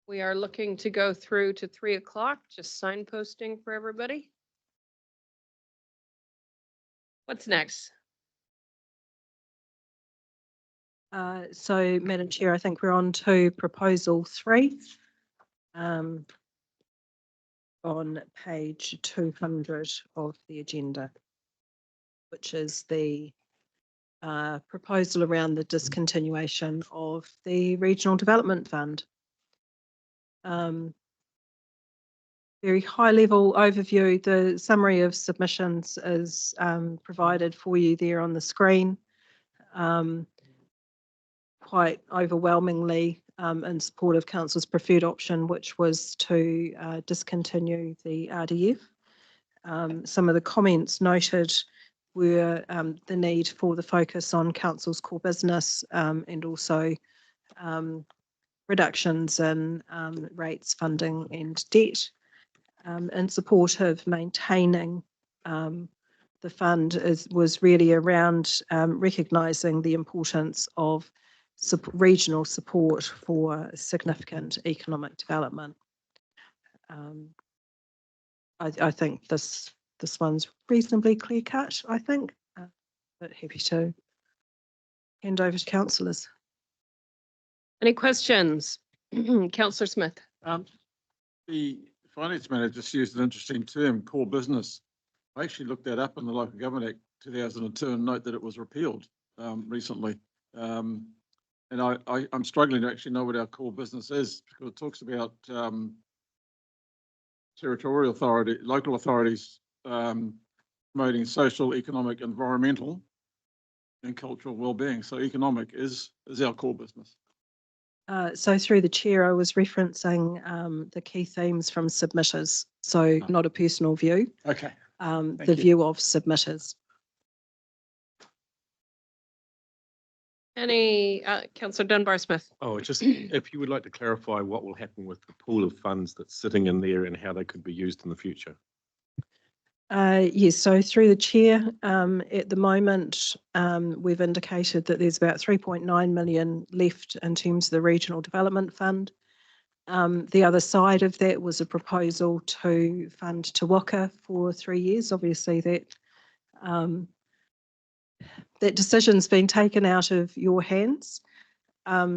We are looking to go through to 3 o'clock, just signposting for everybody. What's next? So, Madam Chair, I think we're on to proposal 3 on page 200 of the agenda, which is the proposal around the discontinuation of the Regional Development Fund. Very high level overview. The summary of submissions is provided for you there on the screen. Quite overwhelmingly in support of Council's preferred option, which was to discontinue the RDF. Some of the comments noted were the need for the focus on Council's core business and also reductions in rates, funding and debt. In support of maintaining the fund was really around recognising the importance of regional support for significant economic development. I think this one's reasonably clear cut, I think, but happy to hand over to councillors. Any questions? Councillor Smith. The finance manager just used an interesting term, core business. I actually looked that up in the Local Government Act 2002 and note that it was repealed recently. And I'm struggling to actually know what our core business is, because it talks about territorial authority, local authorities promoting social, economic, environmental and cultural well-being. So economic is our core business. So through the chair, I was referencing the key themes from submitters. So not a personal view. Okay. The view of submitters. Any Councillor Dunbar-Smith? Oh, just if you would like to clarify what will happen with the pool of funds that's sitting in there and how they could be used in the future. Yes, so through the chair, at the moment, we've indicated that there's about 3.9 million left in terms of the Regional Development Fund. The other side of that was a proposal to fund to Waka for 3 years. Obviously, that decision's been taken out of your hands.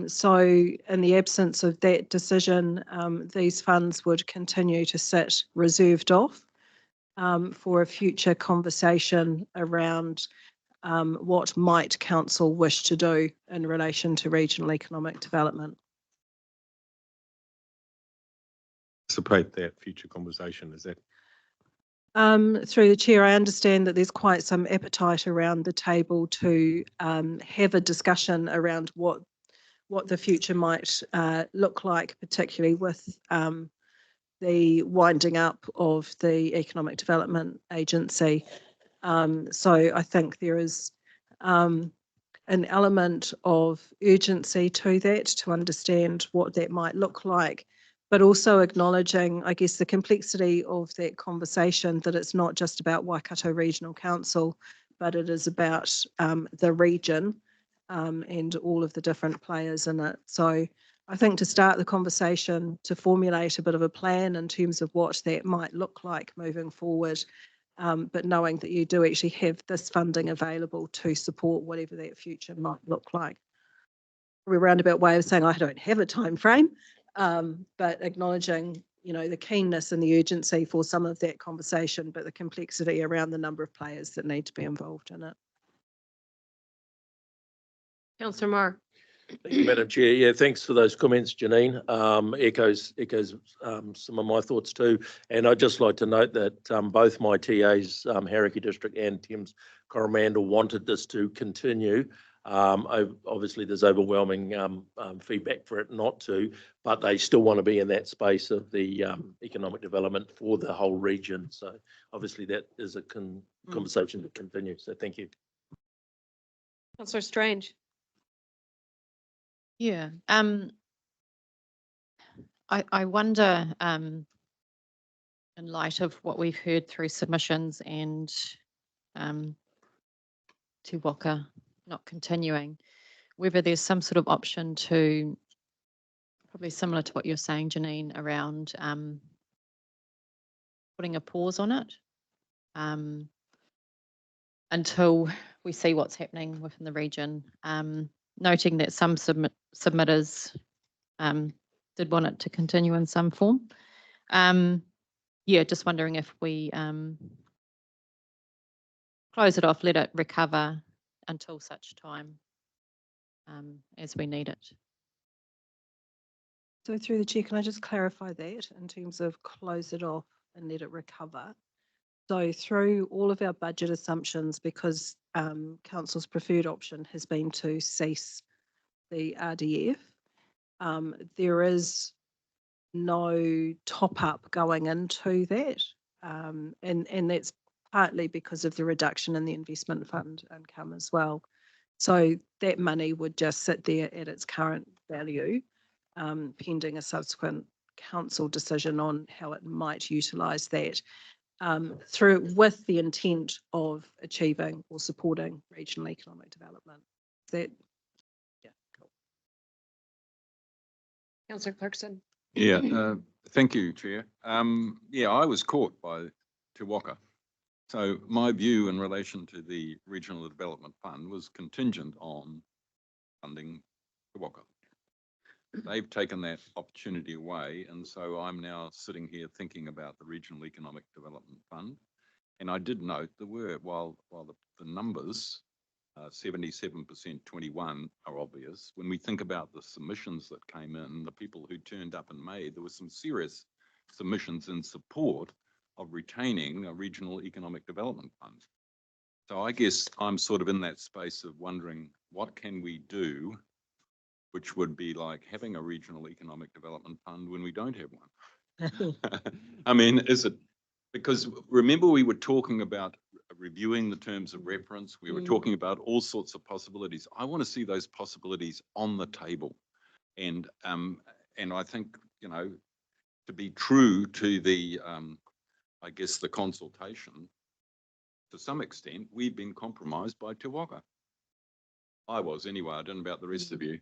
So in the absence of that decision, these funds would continue to sit reserved off for a future conversation around what might council wish to do in relation to regional economic development. Anticipate that future conversation, is that? Through the chair, I understand that there's quite some appetite around the table to have a discussion around what the future might look like, particularly with the winding up of the Economic Development Agency. So I think there is an element of urgency to that, to understand what that might look like, but also acknowledging, I guess, the complexity of that conversation, that it's not just about Waikato Regional Council, but it is about the region and all of the different players in it. So I think to start the conversation, to formulate a bit of a plan in terms of what that might look like moving forward, but knowing that you do actually have this funding available to support whatever that future might look like. A roundabout way of saying I don't have a time frame, but acknowledging, you know, the keenness and the urgency for some of that conversation, but the complexity around the number of players that need to be involved in it. Councillor Marr. Thank you, Madam Chair. Yeah, thanks for those comments, Janine. Echoes some of my thoughts too. And I'd just like to note that both my TAs, Karakia District and Thames Coromandel, wanted this to continue. Obviously, there's overwhelming feedback for it not to, but they still want to be in that space of the economic development for the whole region. So obviously that is a conversation to continue. So thank you. Councillor Strange. Yeah, I wonder, in light of what we've heard through submissions and to Waka not continuing, whether there's some sort of option to probably similar to what you're saying, Janine, around putting a pause on it until we see what's happening within the region. Noting that some submitters did want it to continue in some form. Yeah, just wondering if we close it off, let it recover until such time as we need it. So through the chair, can I just clarify that in terms of close it off and let it recover? So through all of our budget assumptions, because council's preferred option has been to cease the RDF, there is no top up going into that. And that's partly because of the reduction in the investment fund income as well. So that money would just sit there at its current value, pending a subsequent council decision on how it might utilise that, through with the intent of achieving or supporting regional economic development. That, yeah, cool. Councillor Clarkson. Yeah, thank you, Chair. Yeah, I was caught by Te Waka. So my view in relation to the Regional Development Fund was contingent on funding Te Waka. They've taken that opportunity away, and so I'm now sitting here thinking about the Regional Economic Development Fund. And I did note there were, while the numbers, 77%, 21 are obvious. When we think about the submissions that came in, the people who turned up in May, there were some serious submissions in support of retaining a Regional Economic Development Fund. So I guess I'm sort of in that space of wondering what can we do, which would be like having a Regional Economic Development Fund when we don't have one. I mean, is it, because remember we were talking about reviewing the terms of reference. We were talking about all sorts of possibilities. I want to see those possibilities on the table. And I think, you know, to be true to the, I guess, the consultation, to some extent, we've been compromised by Te Waka. I was anyway, I don't know about the rest of you.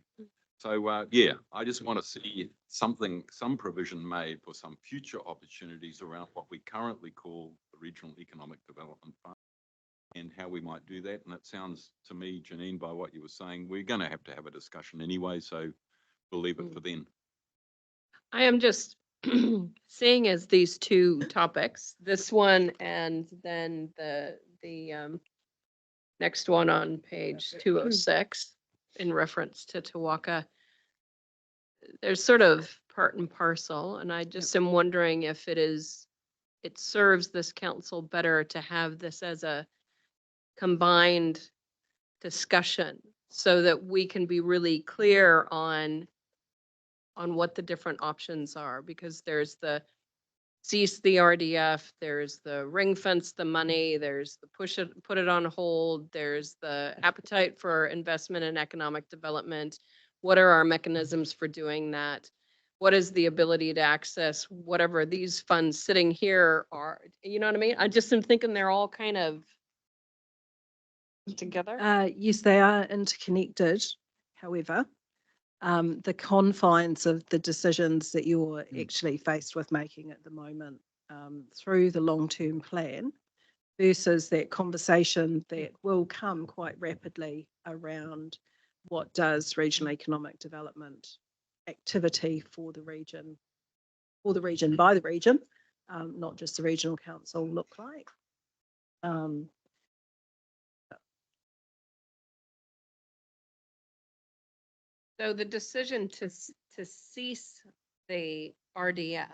So yeah, I just want to see something, some provision made for some future opportunities around what we currently call the Regional Economic Development Fund and how we might do that. And it sounds to me, Janine, by what you were saying, we're going to have a discussion anyway, so we'll leave it for then. I am just seeing as these two topics, this one and then the next one on page 206 in reference to Te Waka. There's sort of part and parcel, and I just am wondering if it serves this council better to have this as a combined discussion so that we can be really clear on what the different options are, because there's the cease the RDF, there's the ring fence the money, there's the put it on hold, there's the appetite for investment and economic development. What are our mechanisms for doing that? What is the ability to access whatever these funds sitting here are? You know what I mean? I just am thinking they're all kind of together. Yes, they are interconnected. However, the confines of the decisions that you're actually faced with making at the moment through the long-term plan versus that conversation that will come quite rapidly around what does regional economic development activity for the region by the region, not just the regional council, look like. So the decision to cease the RDF,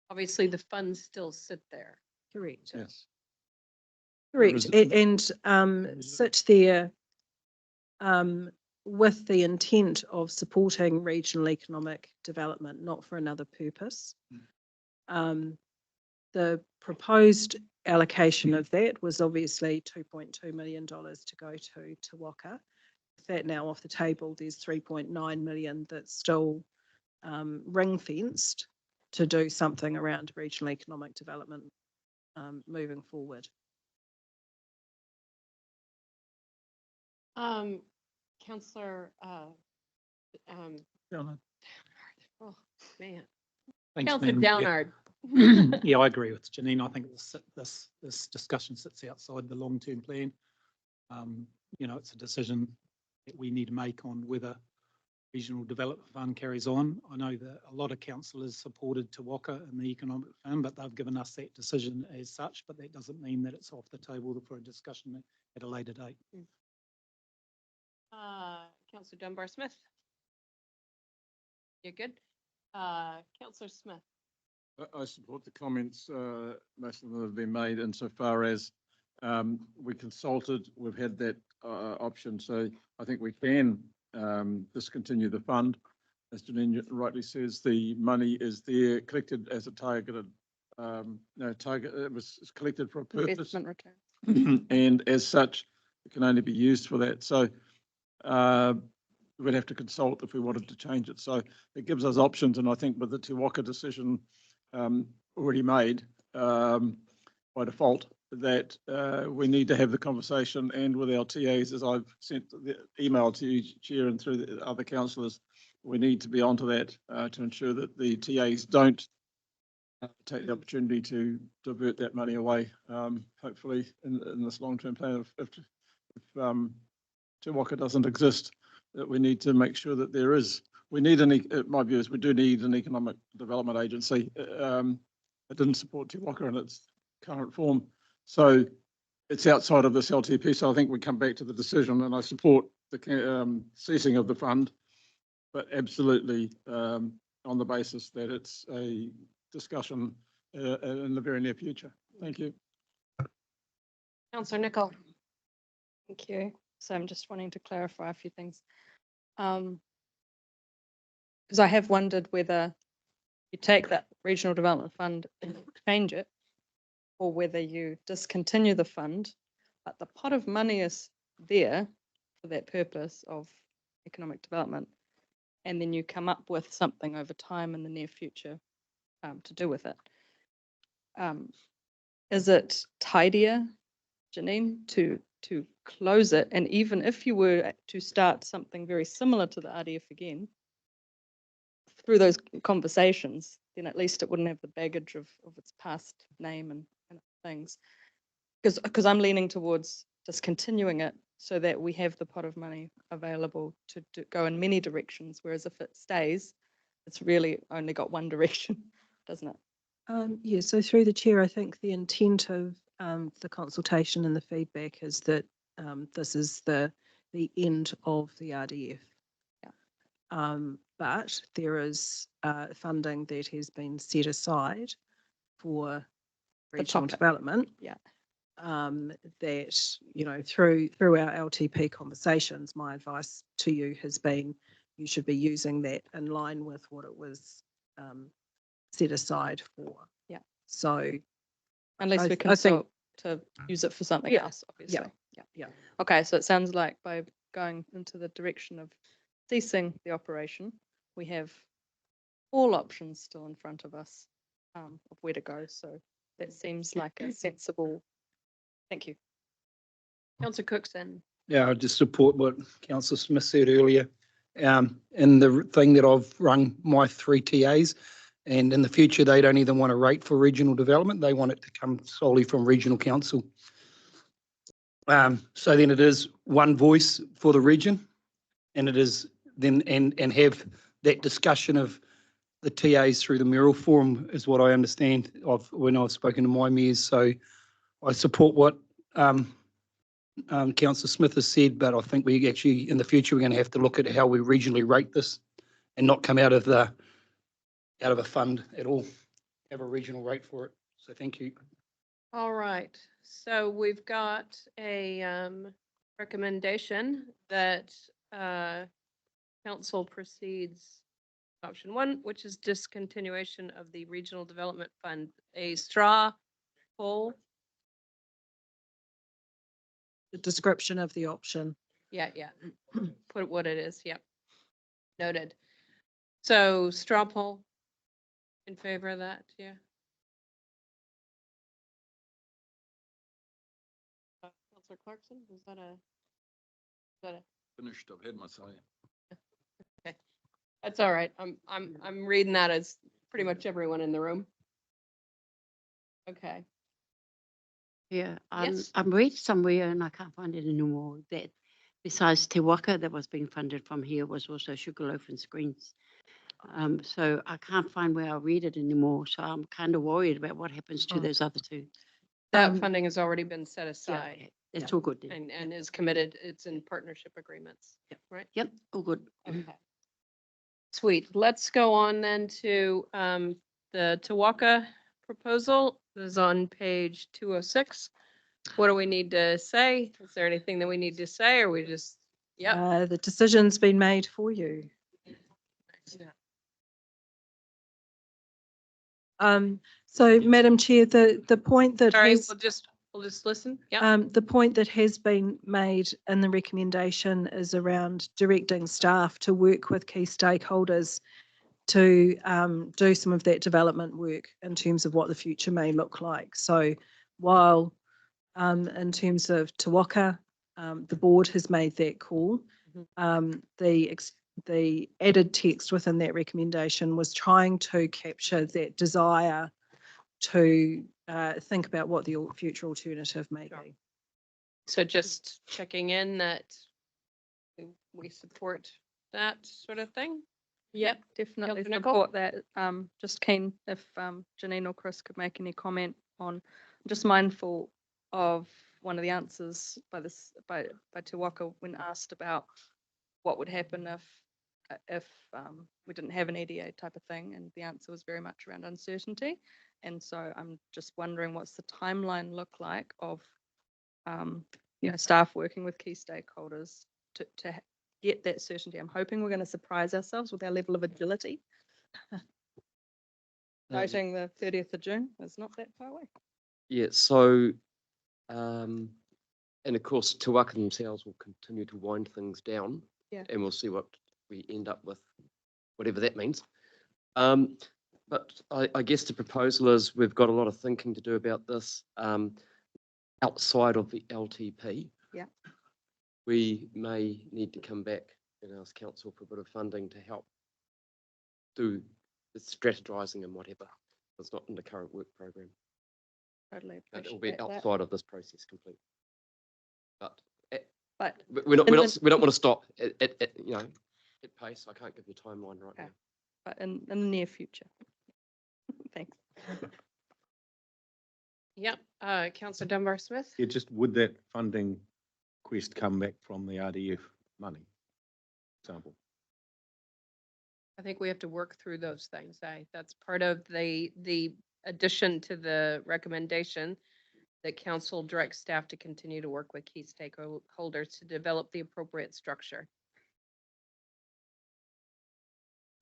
obviously the funds still sit there. Correct. Yes. Correct. And sit there with the intent of supporting regional economic development, not for another purpose. The proposed allocation of that was obviously $2.2 million to go to Te Waka. With that now off the table, there's 3.9 million that's still ring fenced to do something around regional economic development moving forward. Councillor Downard. Oh, man. Thanks, Councillor Madam Chair. Downard. Yeah, I agree with Janine. I think this discussion sits outside the long-term plan. You know, it's a decision that we need to make on whether regional development fund carries on. I know that a lot of councillors supported Te Waka and the economic fund, but they've given us that decision as such, but that doesn't mean that it's off the table for a discussion at a later date. Councillor Dunbar Smith. You're good. Councillor Smith. I support the comments, most of them have been made insofar as we consulted, we've had that option, so I think we can discontinue the fund. As Janine rightly says, the money is there collected as a targeted, it was collected for a purpose. Investment return. And as such, it can only be used for that. So we'd have to consult if we wanted to change it. So it gives us options, and I think with the Te Waka decision already made by default, that we need to have the conversation, and with our TAs, as I've sent the email to you, Chair, and through the other councillors, we need to be onto that to ensure that the TAs don't take the opportunity to divert that money away. Hopefully, in this long-term plan, if Te Waka doesn't exist, that we need to make sure that there is. We need my view is we do need an economic development agency. It didn't support Te Waka in its current form. So it's outside of this LTP. So I think we come back to the decision, and I support the ceasing of the fund, but absolutely on the basis that it's a discussion in the very near future. Thank you. Councillor Nicol. Thank you. So I'm just wanting to clarify a few things. Because I have wondered whether you take that regional development fund and change it, or whether you discontinue the fund, but the pot of money is there for that purpose of economic development, and then you come up with something over time in the near future to do with it. Is it tidier, Janine, to close it? And even if you were to start something very similar to the RDF again, through those conversations, then at least it wouldn't have the baggage of its past name and things. Because I'm leaning towards discontinuing it so that we have the pot of money available to go in many directions, whereas if it stays, it's really only got one direction, doesn't it? Yeah, so through the chair, I think the intent of the consultation and the feedback is that this is the end of the RDF. Yeah. But there is funding that has been set aside for regional topic. development. Yeah. That, you know, through our LTP conversations, my advice to you has been you should be using that in line with what it was set aside for. Yeah. So Unless I we think- consult to use it for something Yeah. else, obviously. Yeah. Okay, so it sounds like by going into the direction of ceasing the operation, we have all options still in front of us of where to go. So that seems like a sensible. Thank you. Councillor Cookson. Yeah, I just support what Councillor Smith said earlier. And the thing that I've rung my 3 TAs, and in the future, they don't even want a rate for regional development. They want it to come solely from regional council. So then it is one voice for the region, and it is then, and have that discussion of the TAs through the mural forum is what I understand of when I've spoken to my mayors. So I support what Councillor Smith has said, but I think we actually, in the future, we're going to have to look at how we regionally rate this and not come out of a fund at all, have a regional rate for it. So thank you. All right, so we've got a recommendation that council proceeds option 1, which is discontinuation of the Regional Development Fund. A straw poll. the description of the option. Yeah. Put what it is, yep. Noted. So straw poll in favor of that, yeah. Councillor Clarkson, is that a? Finished, I've had my say. That's all right. I'm reading that as pretty much everyone in the room. Okay. Yeah, Yes. I'm read somewhere and I can't find it anymore that besides Te Waka that was being funded from here was also Sugarloaf and Screens. So I can't find where I read it anymore. So I'm kind of worried about what happens to Oh. those other two. That funding has already been set Yeah, aside it's all good then. and is committed. It's in partnership agreements. Yep. Right? Yep, all good. Okay. Sweet. Let's go on then to the Te Waka proposal. This is on page 206. What do we need to say? Is there anything that we need to say or we just, yep. The decision's been made for you. So Madam Chair, the point that Sorry, has, we'll just listen. Yeah. the point that has been made in the recommendation is around directing staff to work with key stakeholders to do some of that development work in terms of what the future may look like. So while in terms of Te Waka, the board has made that call. The added text within that recommendation was trying to capture that desire to think about what the future alternative may be. So just checking in that we support that sort of thing. Yep, definitely Councillor Nicol? support that. Just keen if Janine or Chris could make any comment on, just mindful of one of the answers by Te Waka when asked about what would happen if we didn't have an EDA type of thing, and the answer was very much around uncertainty. And so I'm just wondering what's the timeline look like of staff working with key stakeholders to get that certainty. I'm hoping we're going to surprise ourselves with our level of agility. Noting the 30th of June is not that far away. Yeah, so, and of course, Te Waka themselves will continue to wind things down. Yeah. And we'll see what we end up with, whatever that means. But I guess the proposal is we've got a lot of thinking to do about this outside of the LTP. Yeah. We may need to come back and ask council for a bit of funding to help do the strategizing and whatever. It's not in the current work program. Totally But it'll be appreciate that. outside of this process completely. But But we in don't want to stop at pace. I can't give you a timeline right Okay. now. but in the near future. Thanks. Yep. Councillor Dunbar Smith. Yeah, just would that funding quest come back from the RDF money? Example. I think we have to work through those things. That's part of the addition to the recommendation that council directs staff to continue to work with key stakeholders to develop the appropriate structure.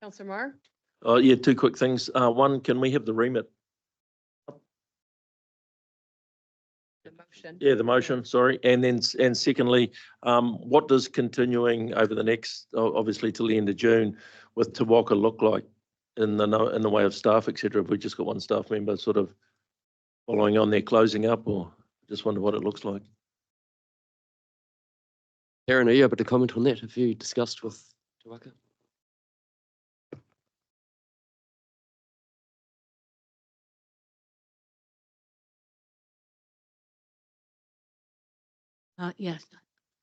Councillor Marr? Yeah, two quick things. One, can we have the remit? The motion. Yeah, the motion, sorry. And then, and secondly, what does continuing over the next, obviously till the end of June with Te Waka look like in the way of staff, et cetera? If we just got one staff member sort of following on their closing up, or just wonder what it looks like? Aaron, are you able to comment on that? Have you discussed with Te Waka? Yes,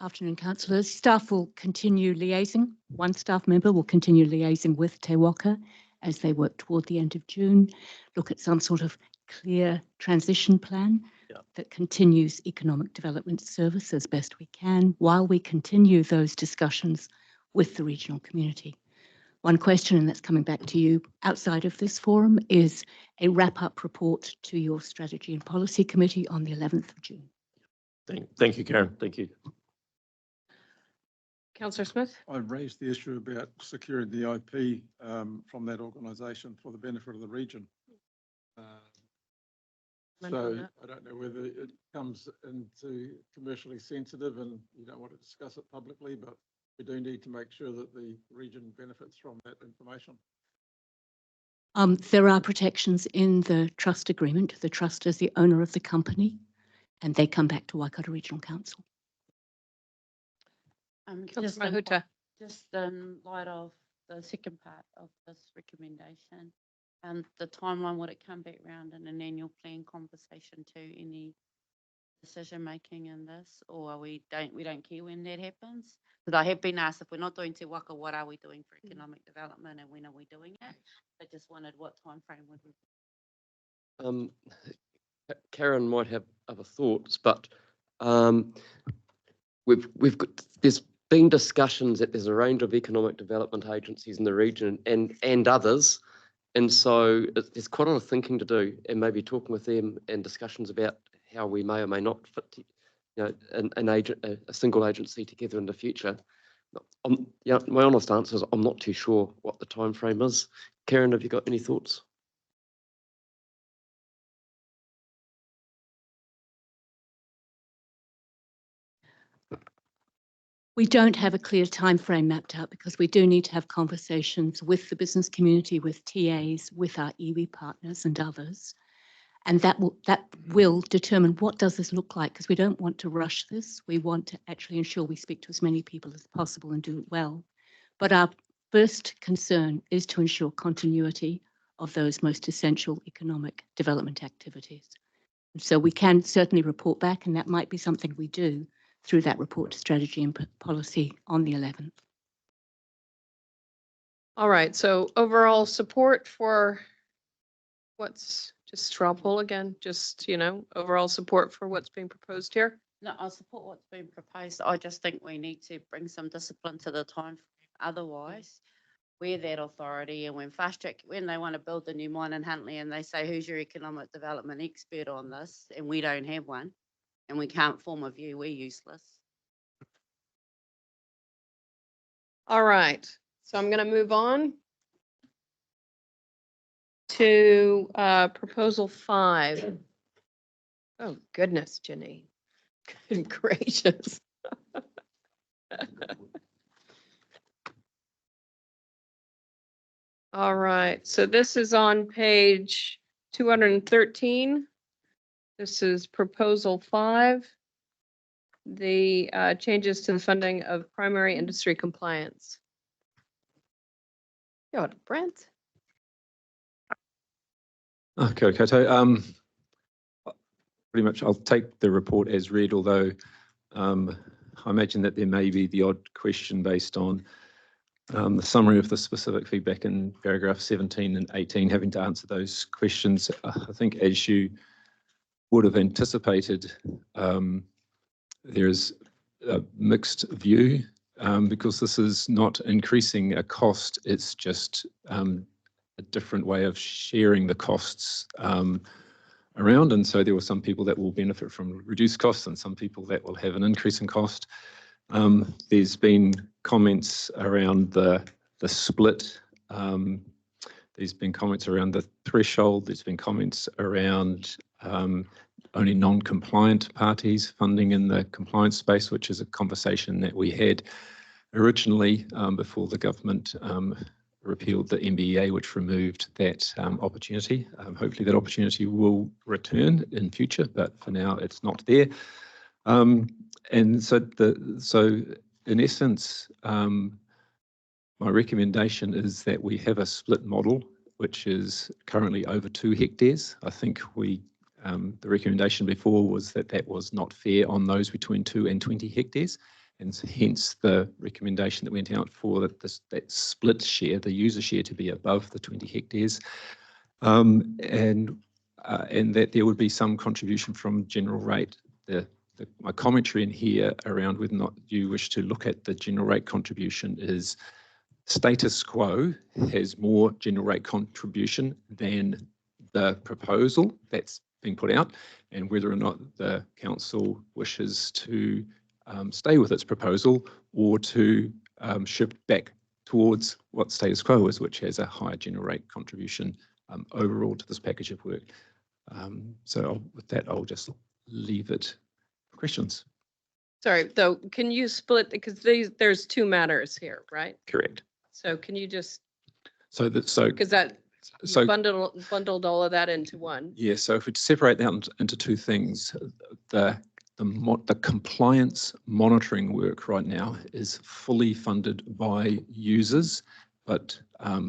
afternoon councillors. Staff will continue liaising. One staff member will continue liaising with Te Waka as they work toward the end of June, look at some sort of clear transition plan that continues economic development service as best we can while we continue those discussions with the regional community. One question, and that's coming back to you outside of this forum, is a wrap-up report to your Strategy and Policy Committee on the 11th of June. Thank you, Karen. Thank you. Councillor Smith? I raised the issue about securing the IP from that organisation for the benefit of the region. So I don't know whether it comes into commercially sensitive and you don't want to discuss it publicly, but we do need to make sure that the region benefits from that information. There are protections in the trust agreement. The trust is the owner of the company, and they come back to Waikato Regional Council. Just in light of the second part of this recommendation. And the timeline, would it come back round in an annual plan conversation to any decision making in this, or we don't care when that happens? Because I have been asked, if we're not doing Te Waka, what are we doing for economic development and when are we doing it? I just wondered what time frame would we. Karen might have other thoughts, but we've got, there's been discussions that there's a range of economic development agencies in the region and others. And so there's quite a lot of thinking to do, and maybe talking with them and discussions about how we may or may not fit, a single agency together in the future. My honest answer is I'm not too sure what the time frame is. Karen, have you got any thoughts? We don't have a clear timeframe mapped out because we do need to have conversations with the business community, with TAs, with our iwi partners and others. And that will determine what does this look like, because we don't want to rush this. We want to actually ensure we speak to as many people as possible and do it well. But our first concern is to ensure continuity of those most essential economic development activities. And so we can certainly report back, and that might be something we do through that report to strategy and policy on the 11th. All right, so overall support for what's, just straw poll again, just, overall support for what's being proposed here? No, I support what's being proposed. I just think we need to bring some discipline to the time frame. Otherwise, we're that authority, and when Fast Track, when they want to build the new mine in Huntly and they say, who's your economic development expert on this? And we don't have one, and we can't form a view, we're useless. All right, so I'm going to move on to proposal 5. Oh, goodness, Jenny. Good gracious. All right, so this is on page 213. This is proposal 5. The changes to the funding of primary industry compliance. Kia ora, Brent. Okay, pretty much I'll take the report as read, although I imagine that there may be the odd question based on the summary of the specific feedback in paragraph 17 and 18, having to answer those questions. I think, as you would have anticipated, there is a mixed view because this is not increasing a cost, it's just a different way of sharing the costs around. And so there were some people that will benefit from reduced costs and some people that will have an increase in cost. There's been comments around the split. There's been comments around the threshold. There's been comments around only non-compliant parties funding in the compliance space, which is a conversation that we had originally before the government repealed the MBEA, which removed that opportunity. Hopefully that opportunity will return in future, but for now it's not there. And so in essence, my recommendation is that we have a split model, which is currently over 2 hectares. I think the recommendation before was that that was not fair on those between 2 and 20 hectares. And so hence the recommendation that went out for that split share, the user share, to be above the 20 hectares. And that there would be some contribution from general rate. My commentary in here around whether or not you wish to look at the general rate contribution is status quo has more general rate contribution than the proposal that's being put out, and whether or not the council wishes to stay with its proposal or to shift back towards what status quo is, which has a higher general rate contribution overall to this package of work. So with that, I'll just leave it for questions. Sorry, though, can you split, because there's 2 matters here, right? Correct. So can you just, So because you bundled all of that into one. Yeah, so if we separate that into 2 things, the compliance monitoring work right now is fully funded by users but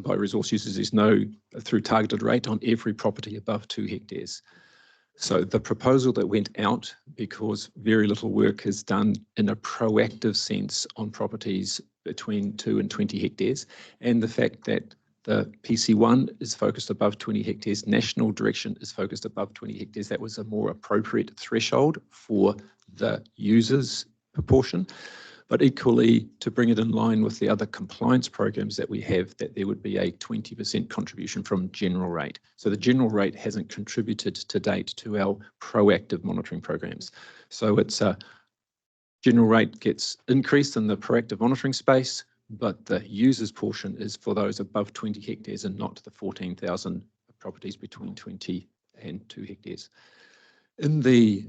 by resource users, there's no through targeted rate on every property above 2 hectares. So the proposal that went out, because very little work is done in a proactive sense on properties between 2 and 20 hectares, and the fact that the PC1 is focused above 20 hectares, national direction is focused above 20 hectares, that was a more appropriate threshold for the users proportion. But equally, to bring it in line with the other compliance programs that we have, that there would be a 20% contribution from general rate. So the general rate hasn't contributed to date to our proactive monitoring programs. So it's a general rate gets increased in the proactive monitoring space, but the users portion is for those above 20 hectares and not the 14,000 properties between 20 and 2 hectares. In the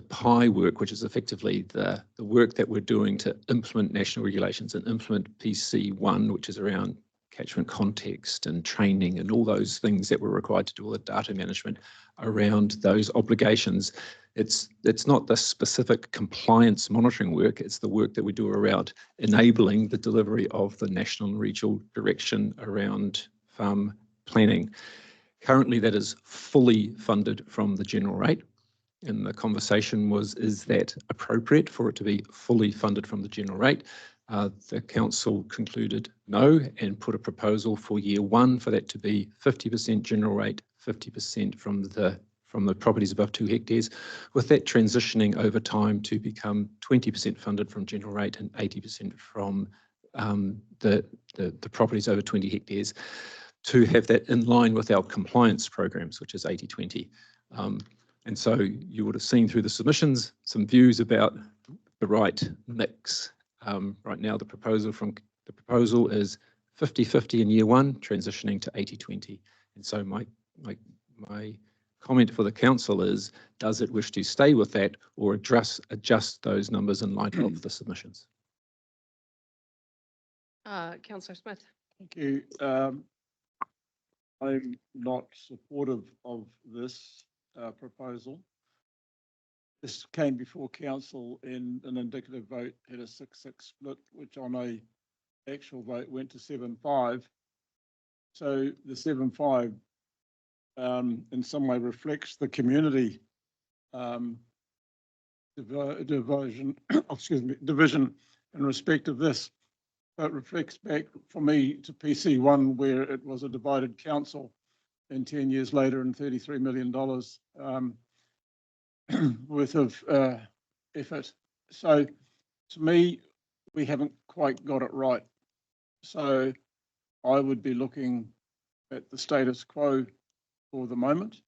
PI work, which is effectively the work that we're doing to implement national regulations and implement PC1, which is around catchment context and training and all those things that we're required to do, all the data management around those obligations. It's not the specific compliance monitoring work, it's the work that we do around enabling the delivery of the national and regional direction around farm planning. Currently, that is fully funded from the general rate. And the conversation was, is that appropriate for it to be fully funded from the general rate? The council concluded no and put a proposal for year 1 for that to be 50% general rate, 50% from the properties above 2 hectares, with that transitioning over time to become 20% funded from general rate and 80% from the properties over 20 hectares, to have that in line with our compliance programs, which is 80-20. And so you would have seen through the submissions some views about the right mix. Right now, the proposal is 50-50 in year 1, transitioning to 80-20. And so my comment for the council is, does it wish to stay with that or adjust those numbers in light of the submissions? Councillor Smith. Thank you. I'm not supportive of this proposal. This came before council in an indicative vote at a 6-6 split, which on a actual vote went to 7-5. So the 7-5 in some way reflects the community division in respect of this. It reflects back for me to PC1, where it was a divided council, and 10 years later and $33 million worth of effort. So to me, we haven't quite got it right. So I would be looking at the status quo for the moment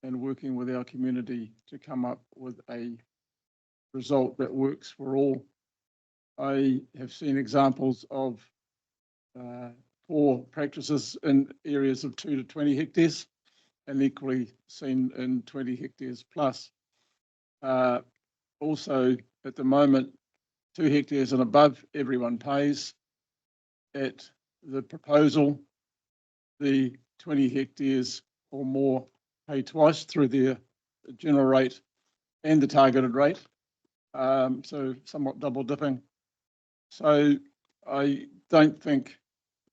and working with our community to come up with a result that works for all. I have seen examples of poor practices in areas of 2 to 20 hectares and equally seen in 20 hectares plus. Also, at the moment, 2 hectares and above, everyone pays. At the proposal, the 20 hectares or more pay twice through their general rate and the targeted rate. So somewhat double dipping. So I don't think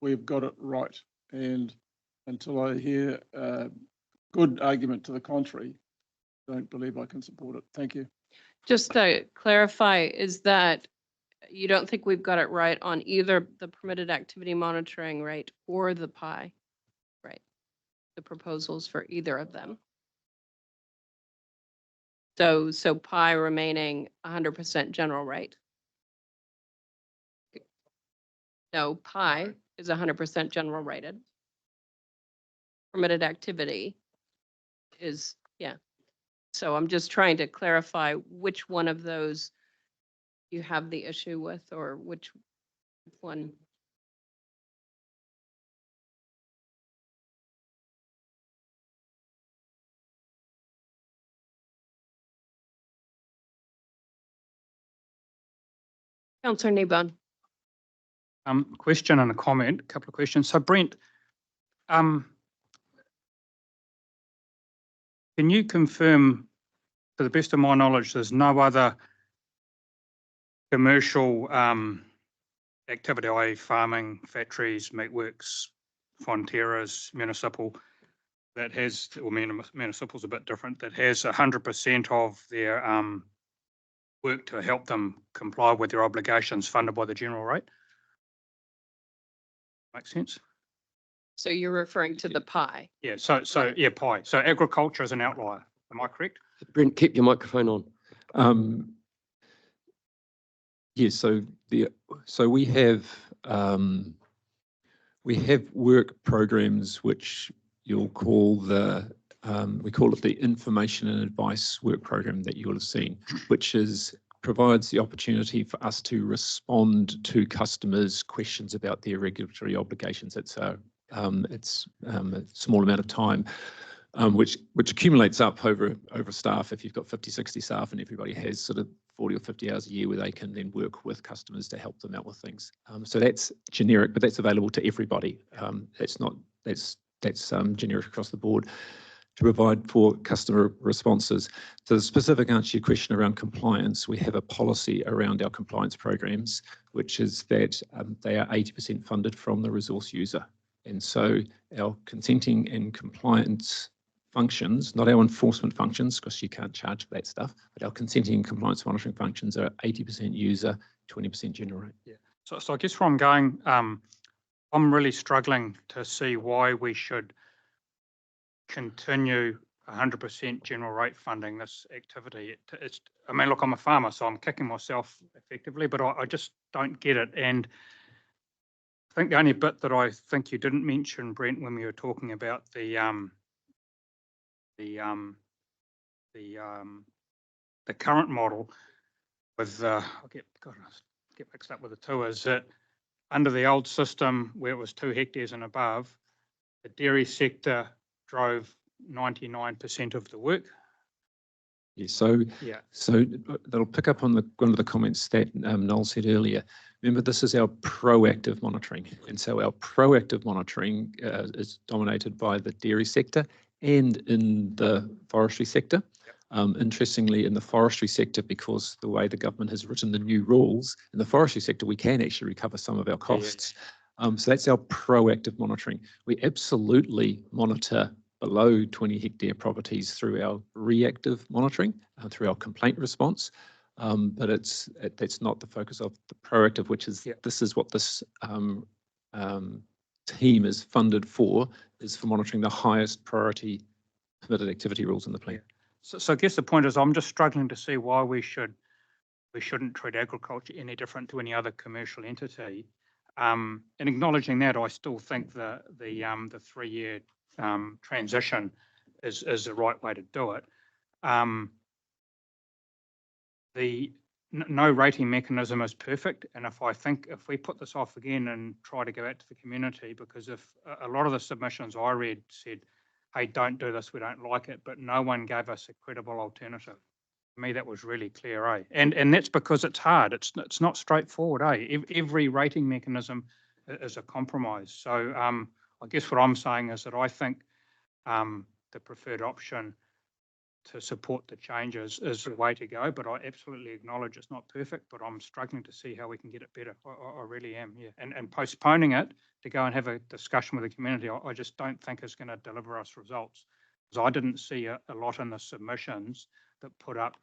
we've got it right. And until I hear a good argument to the contrary, I don't believe I can support it. Thank you. Just to clarify, is that you don't think we've got it right on either the permitted activity monitoring rate or the PI, right? The proposals for either of them. So PI remaining 100% general rate. No, PI is 100% general rated. Permitted activity is, yeah. So I'm just trying to clarify which one of those you have the issue with, or which one. Councillor Kneebone. Question and a comment, a couple of questions. So Brent, can you confirm, to the best of my knowledge, there's no other commercial activity, i.e. farming, factories, meatworks, Fonterras, municipal, that has, or municipal's a bit different, that has 100% of their work to help them comply with their obligations funded by the general rate. Makes sense? So you're referring to the pie. Yeah, yeah, pie. So agriculture is an outlier. Am I correct? Brent, keep your microphone on. Yes, so we have work programs which you'll call we call it the information and advice work program that you'll have seen, which provides the opportunity for us to respond to customers' questions about their regulatory obligations. It's a small amount of time, which accumulates up over staff. If you've got 50, 60 staff and everybody has sort of 40 or 50 hours a year where they can then work with customers to help them out with things. So that's generic, but that's available to everybody. That's generic across the board to provide for customer responses. So the specific answer to your question around compliance, we have a policy around our compliance programs, which is that they are 80% funded from the resource user. And so our consenting and compliance functions, not our enforcement functions, because you can't charge for that stuff, but our consenting and compliance monitoring functions are 80% user, 20% generate. Yeah. So I guess where I'm going, I'm really struggling to see why we should continue 100% general rate funding this activity. I mean, look, I'm a farmer, so I'm kicking myself effectively, but I just don't get it. And I think the only bit that I think you didn't mention, Brent, when we were talking about the current model with I get mixed up with the two, is that under the old system where it was 2 hectares and above, the dairy sector drove 99% of the work. Yeah, so that'll pick up on one of the comments that Noel said earlier. Remember, this is our proactive monitoring. And so our proactive monitoring is dominated by the dairy sector and in the forestry sector. Interestingly, in the forestry sector, because the way the government has written the new rules, in the forestry sector, we can actually recover some of our costs. So that's our proactive monitoring. We absolutely monitor below 20 hectare properties through our reactive monitoring, through our complaint response. But that's not the focus of the proactive, which is this is what this team is funded for, is for monitoring the highest priority permitted activity rules in the plan. So I guess the point is I'm just struggling to see why we shouldn't treat agriculture any different to any other commercial entity. And acknowledging that, I still think the 3-year transition is the right way to do it. No rating mechanism is perfect, and if we put this off again and try to go out to the community, because if a lot of the submissions I read said, hey, don't do this, we don't like it, but no one gave us a credible alternative. To me, that was really clear, eh? And that's because it's hard. It's not straightforward, eh? Every rating mechanism is a compromise. So I guess what I'm saying is that I think the preferred option to support the changes is the way to go, but I absolutely acknowledge it's not perfect, but I'm struggling to see how we can get it better. I really am, yeah. And postponing it to go and have a discussion with the community, I just don't think is going to deliver us results. Because I didn't see a lot in the submissions that put up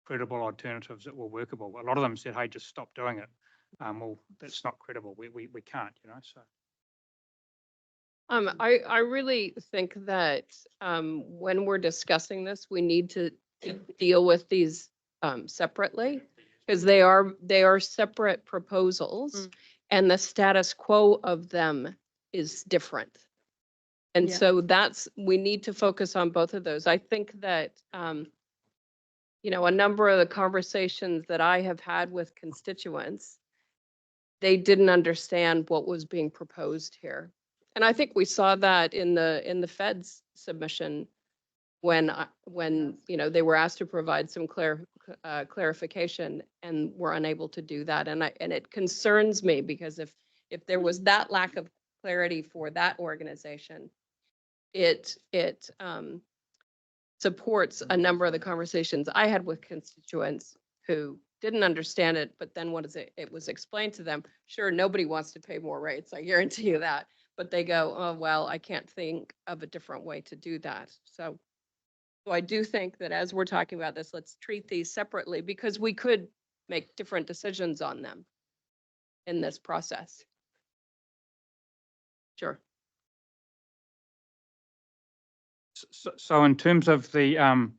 credible alternatives that were workable. A lot of them said, hey, just stop doing it. Well, that's not credible. We can't, so. I really think that when we're discussing this, we need to deal with these separately, because they are separate proposals and the status quo of them is different. And so we need to focus on both of those. I think that, a number of the conversations that I have had with constituents, they didn't understand what was being proposed here. And I think we saw that in the Fed's submission when they were asked to provide some clarification and were unable to do that. And it concerns me, because if there was that lack of clarity for that organization, it supports a number of the conversations I had with constituents who didn't understand it, but then what is it? It was explained to them. Sure, nobody wants to pay more rates, I guarantee you that. But they go, oh, well, I can't think of a different way to do that. So I do think that as we're talking about this, let's treat these separately because we could make different decisions on them in this process. Sure. So in terms of the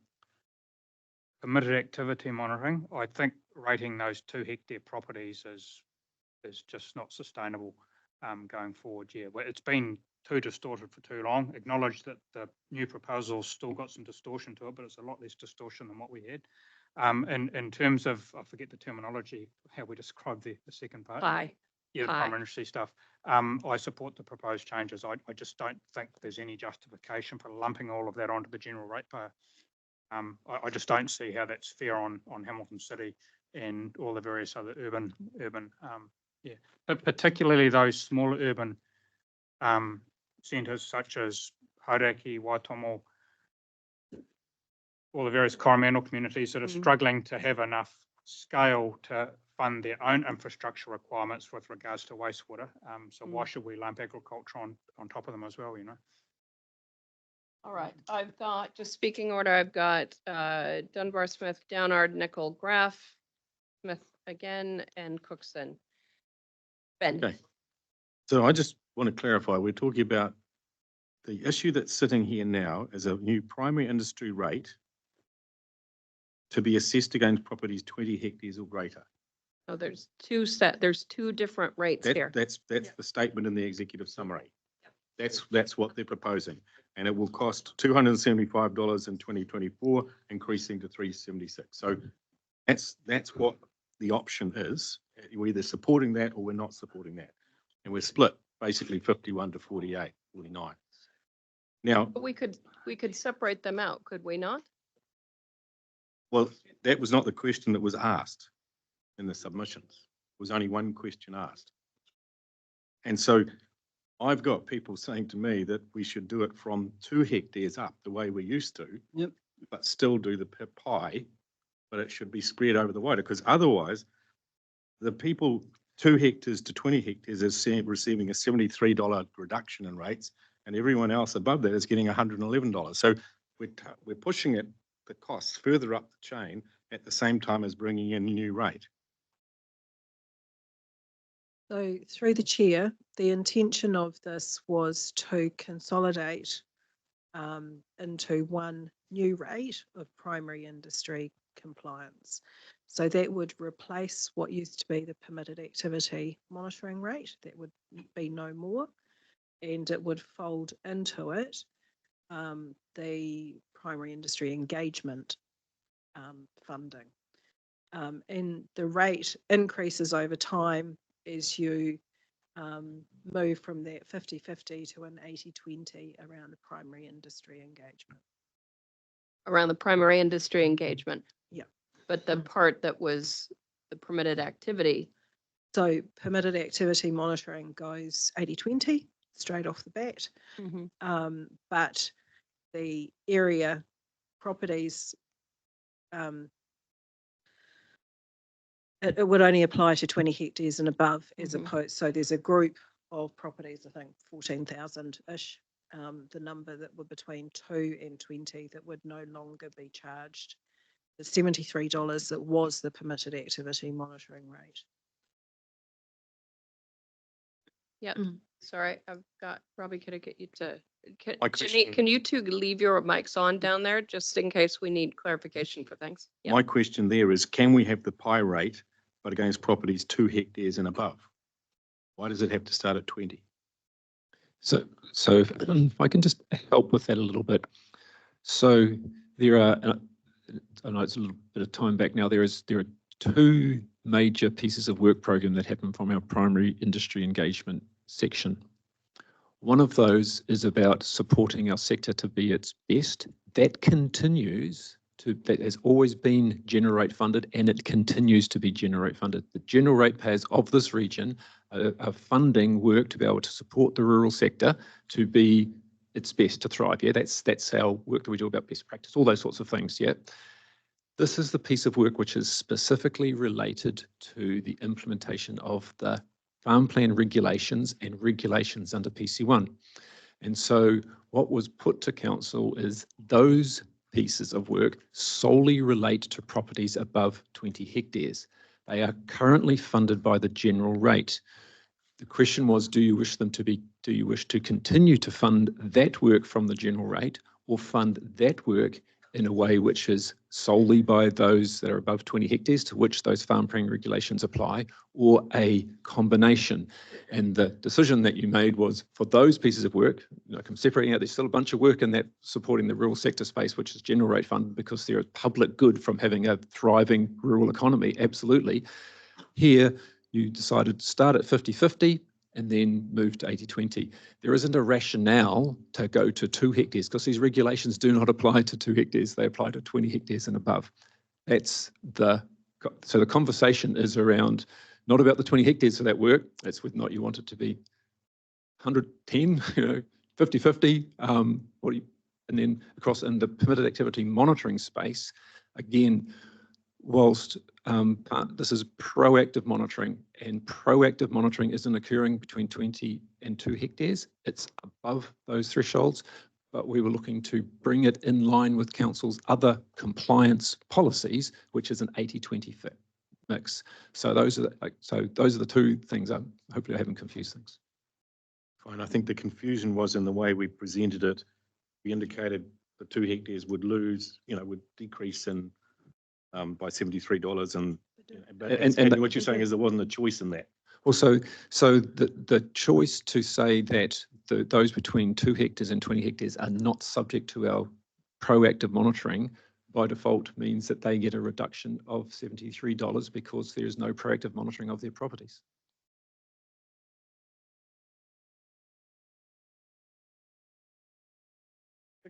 permitted activity monitoring, I think rating those 2 hectare properties is just not sustainable going forward. Yeah, well, it's been too distorted for too long. Acknowledge that the new proposal's still got some distortion to it, but it's a lot less distortion than what we had. In terms of, I forget the terminology, how we describe the second part. Pie. Yeah, the Pie. primary industry stuff. I support the proposed changes. I just don't think there's any justification for lumping all of that onto the general ratepayer. I just don't see how that's fair on Hamilton City and all the various other urban, yeah, but particularly those smaller urban centres such as Hauraki, Waitomo, all the various Coromandel communities that are struggling to have enough scale to fund their own infrastructure requirements with regards to wastewater. So why should we lump agriculture on top of them as well, you know? All right, I've got, just speaking order, I've got Dunbar, Smith, Downard, Nickel, Graff, Smith again, and Cookson. Ben. Okay. So I just want to clarify, we're talking about the issue that's sitting here now is a new primary industry rate to be assessed against properties 20 hectares or greater. Oh, there's two different rates here. That's the statement in the executive summary. That's what they're proposing. And it will cost $275 in 2024, increasing to $376. So that's what the option is. We're either supporting that or we're not supporting that. And we're split basically 51 to 48, 49. Now, But we could separate them out, could we not? well, that was not the question that was asked in the submissions. There was only one question asked. And so I've got people saying to me that we should do it from 2 hectares up the way we used to, but still do the pie, but it should be spread over the wider, because otherwise the people 2 hectares to 20 hectares is receiving a $73 reduction in rates, and everyone else above that is getting $111. So we're pushing it, the costs further up the chain at the same time as bringing in a new rate. So through the chair, the intention of this was to consolidate into one new rate of primary industry compliance. So that would replace what used to be the permitted activity monitoring rate. That would be no more, and it would fold into it the primary industry engagement funding. And the rate increases over time as you move from that 50-50 to an 80-20 around the primary industry engagement. Around the primary industry engagement. Yeah. But the part that was the permitted activity. So permitted activity monitoring goes 80-20 straight off the bat. But the area properties, it would only apply to 20 hectares and above as opposed, so there's a group of properties, I think 14,000-ish, the number that were between 2 and 20 that would no longer be charged the $73 that was the permitted activity monitoring rate. Yep. Sorry, I've got, Robbie, could I get you to, My Janine, question- can you two leave your mics on down there just in case we need clarification for things? Yeah. My question there is, can we have the pie rate, but against properties 2 hectares and above? Why does it have to start at 20? So if I can just help with that a little bit. So there are, I know it's a little bit of time back now, there are 2 major pieces of work program that happen from our primary industry engagement section. One of those is about supporting our sector to be its best. That continues to, that has always been generate funded, and it continues to be generate funded. The general ratepayers of this region are funding work to be able to support the rural sector to be its best, to thrive. Yeah, that's our work that we do about best practice, all those sorts of things. Yeah. This is the piece of work which is specifically related to the implementation of the farm plan regulations and regulations under PC1. And so what was put to council is those pieces of work solely relate to properties above 20 hectares. They are currently funded by the general rate. The question was, do you wish to continue to fund that work from the general rate, or fund that work in a way which is solely by those that are above 20 hectares to which those farm plan regulations apply, or a combination? And the decision that you made was for those pieces of work, like I'm separating out, there's still a bunch of work in that supporting the rural sector space, which is general rate funded because there is public good from having a thriving rural economy, absolutely. Here, you decided to start at 50-50 and then move to 80-20. There isn't a rationale to go to 2 hectares because these regulations do not apply to 2 hectares. They apply to 20 hectares and above. So the conversation is around, not about the 20 hectares of that work. It's whether or not you want it to be 110, 50-50, and then across in the permitted activity monitoring space, again, whilst this is proactive monitoring, and proactive monitoring isn't occurring between 20 and 2 hectares, it's above those thresholds, but we were looking to bring it in line with council's other compliance policies, which is an 80-20 fit mix. So those are the 2 things. Hopefully I haven't confused things. Fine, I think the confusion was in the way we presented it. We indicated the 2 hectares would lose, would decrease in by $73, and what you're saying is there wasn't a choice in that. Well, so the choice to say that those between 2 hectares and 20 hectares are not subject to our proactive monitoring by default means that they get a reduction of $73 because there is no proactive monitoring of their properties.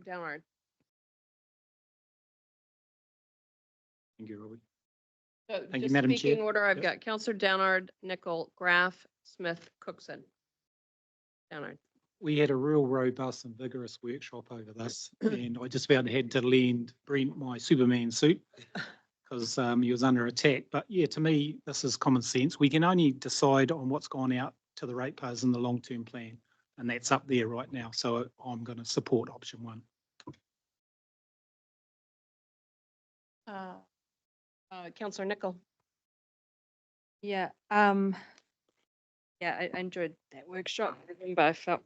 Downward. Thank you, Robbie. So Thank you, just Madam speaking Chair. order, I've Yep. got Councillor Downard, Nicol, Graff, Smith, Cookson. Downard. We had a real robust and vigorous workshop over this, and I just about had to lend Brent my Superman suit because he was under attack. But yeah, to me, this is common sense. We can only decide on what's gone out to the ratepayers in the long-term plan, and that's up there right now. So I'm going to support option 1. Councillor Nicol. Yeah, I enjoyed that workshop. I remember I felt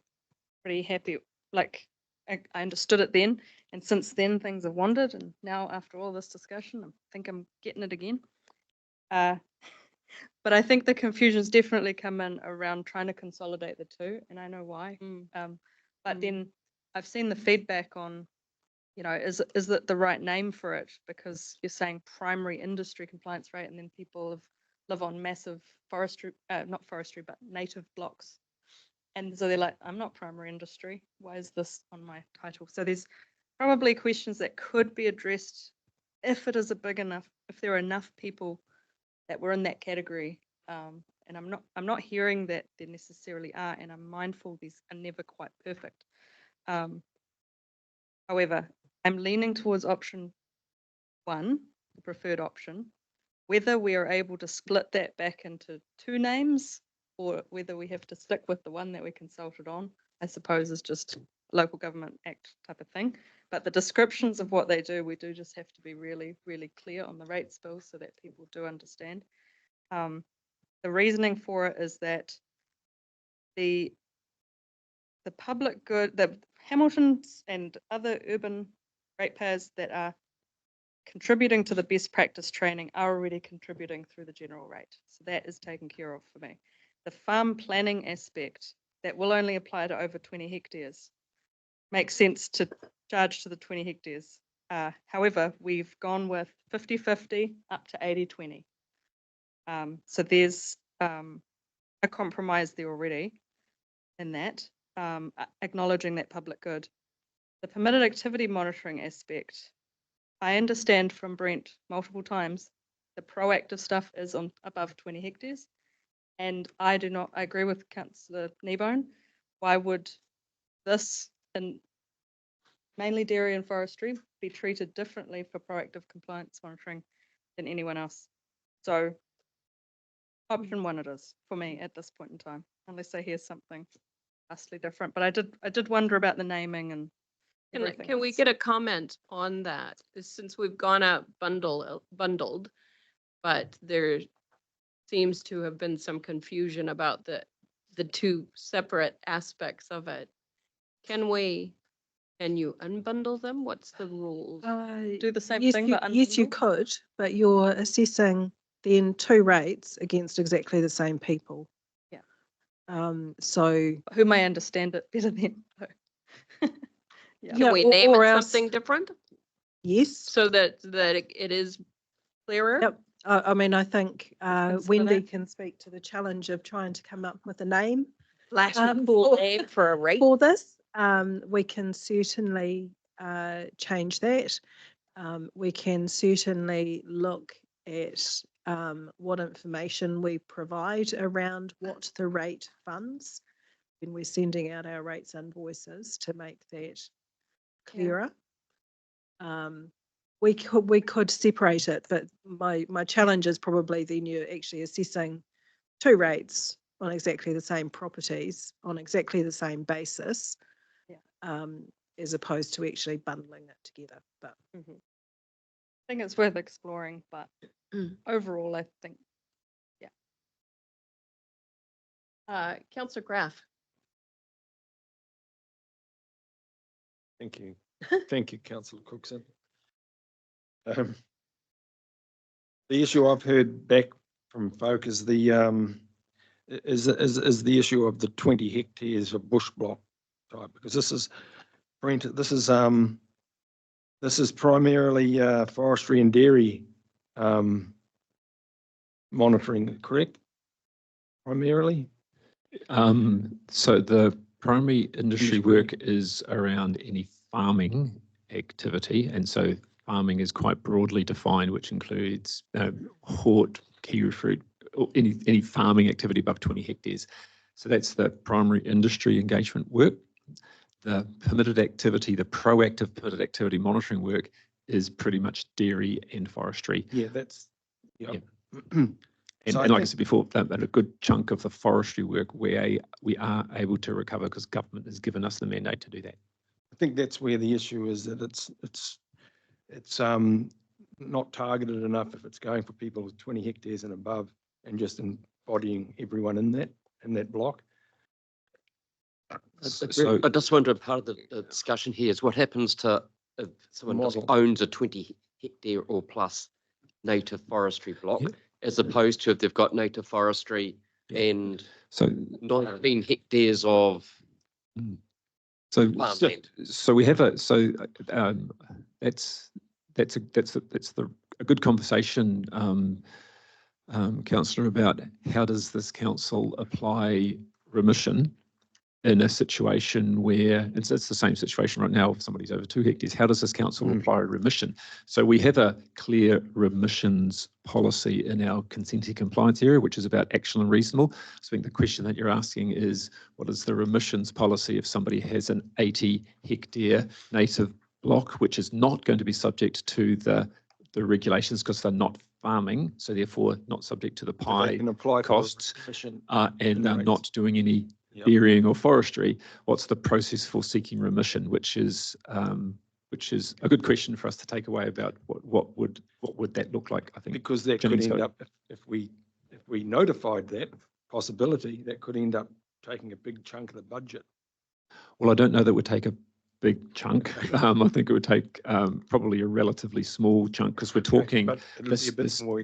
pretty happy, like I understood it then, and since then things have wandered, and now after all this discussion, I think I'm getting it again. But I think the confusion's definitely come in around trying to consolidate the 2, and I know why. But then I've seen the feedback on, is it the right name for it? Because you're saying primary industry compliance rate, and then people live on massive forestry, not forestry, but native blocks. And so they're like, I'm not primary industry. Why is this on my title? So there's probably questions that could be addressed if it is if there are enough people that were in that category. And I'm not hearing that there necessarily are, and I'm mindful these are never quite perfect. However, I'm leaning towards option 1, the preferred option. Whether we are able to split that back into 2 names, or whether we have to stick with the one that we consulted on, I suppose is just local government act type of thing. But the descriptions of what they do, we do just have to be really, really clear on the rates bill so that people do understand. The reasoning for it is that the public good, the Hamiltons and other urban ratepayers that are contributing to the best practice training are already contributing through the general rate. So that is taken care of for me. The farm planning aspect that will only apply to over 20 hectares makes sense to charge to the 20 hectares. However, we've gone with 50-50 up to 80-20. So there's a compromise there already in that, acknowledging that public good. The permitted activity monitoring aspect, I understand from Brent multiple times, the proactive stuff is on above 20 hectares. And I agree with Councillor Kneebone. Why would this mainly dairy and forestry, be treated differently for proactive compliance monitoring than anyone else. So option one it is for me at this point in time, unless I hear something vastly different. But I did wonder about the naming and everything Can we else. get a comment on that? Since we've gone out bundled, but there seems to have been some confusion about the two separate aspects of it. Can you unbundle them? What's the rules? Do the same Yes, thing, you, but yes, you unbundle? could, but you're assessing then two rates against exactly the same people. Yeah. So Who may understand it better than. Yeah. Can we or- name or it else- something different yes. so that it is clearer? Yep. I mean, I think Consider Wendy that. can speak to the challenge of trying to come up with a name Flash for- name for a rate. for this. We can certainly change that. We can certainly look at what information we provide around what the rate funds when we're sending out our rates invoices to make that clearer. We could separate it, but my challenge is probably then you're actually assessing two rates on exactly the same properties on exactly the same basis. Yeah. As opposed to actually bundling it together. But I think it's worth exploring, but overall, I think, Councillor Graff. Thank you. Thank you, Councillor Cookson. The issue I've heard back from folk is the issue of the 20 hectares of bush block type, because this is primarily forestry and dairy monitoring, correct? Primarily? So the primary industry work is around any farming activity. And so farming is quite broadly defined, which includes hort, kiwi fruit, or any farming activity above 20 hectares. So that's the primary industry engagement work. The permitted activity, the proactive permitted activity monitoring work is pretty much dairy and forestry. Yeah, that's, yeah. And, So and like I think- said before, that a good chunk of the forestry work we are able to recover because government has given us the mandate to do that. I think that's where the issue is, that it's not targeted enough if it's going for people with 20 hectares and above and just embodying everyone in that block. So I just wonder, part of the discussion here is what happens to if someone just Model. owns a 20 hectare or plus native forestry block, Yeah. as opposed to if they've got native forestry and so 19 hectares of So, farmland. so we have that's a good conversation, councillor, about how does this council apply remission in a situation where it's the same situation right now. If somebody's over 2 hectares, how does this council apply remission? So we have a clear remissions policy in our consenting compliance area, which is about actual and reasonable. So I think the question that you're asking is, what is the remissions policy if somebody has an 80 hectare native block, which is not going to be subject to the regulations because they're not farming, so therefore not subject to the They pie can apply for the costs, remission and are rates. not doing any Yep. dairying or forestry. What's the process for seeking remission? Which is a good question for us to take away about what would that look like? I think Because that could Janine's end got- up, if we notified that possibility, that could end up taking a big chunk of the budget. Well, I don't know that would take a big chunk. I think it would take probably a relatively small chunk because we're talking But it'll be a bit more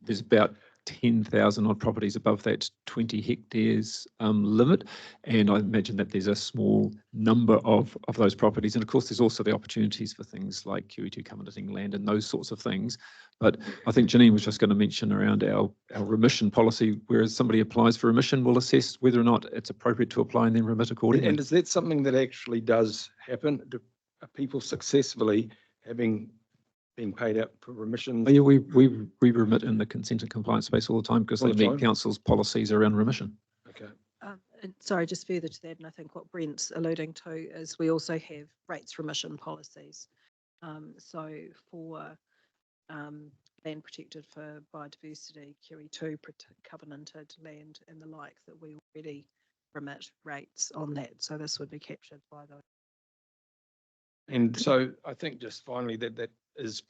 there's about 10,000 odd properties above that 20 hectares limit. And I imagine that there's a small number of those properties. And of course, there's also the opportunities for things like QE2 covenanting land and those sorts of things. But I think Janine was just going to mention around our remission policy, whereas somebody applies for remission, we'll assess whether or not it's appropriate to apply and then remit accordingly. And is that something that actually does happen? Are people successfully being paid out for remissions? Oh, yeah, we remit in the consent and compliance space all the time because All they the meet time? council's policies around remission. Okay. And sorry, just further to that, and I think what Brent's alluding to is we also have rates remission policies. So for land protected for biodiversity, QE2 covenanted land and the like, that we already remit rates on that. So this would be captured by those. And so I think just finally that is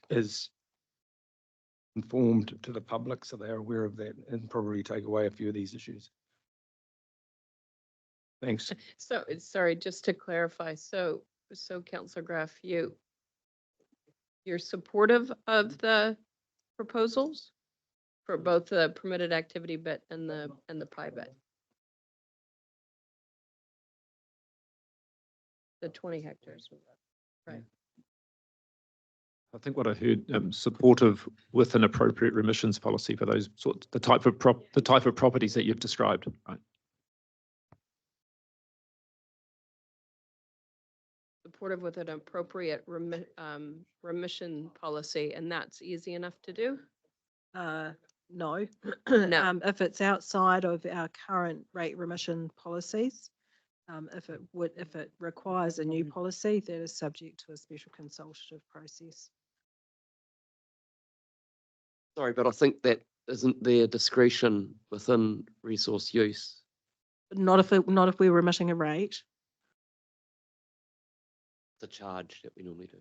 informed to the public so they're aware of that and probably take away a few of these issues. Thanks. So, sorry, just to clarify, so Councillor Graff, you're supportive of the proposals for both the permitted activity bit and the pie bit? The 20 hectares, right? I think what I heard, supportive with an appropriate remissions policy for those sorts, the type of properties that you've described, right? Supportive with an appropriate remission policy, and that's easy enough to do? No. No. If it's outside of our current rate remission policies, if it requires a new policy, that is subject to a special consultative process. Sorry, but I think that isn't their discretion within resource use. Not if we're remitting a rate. The charge that we normally do.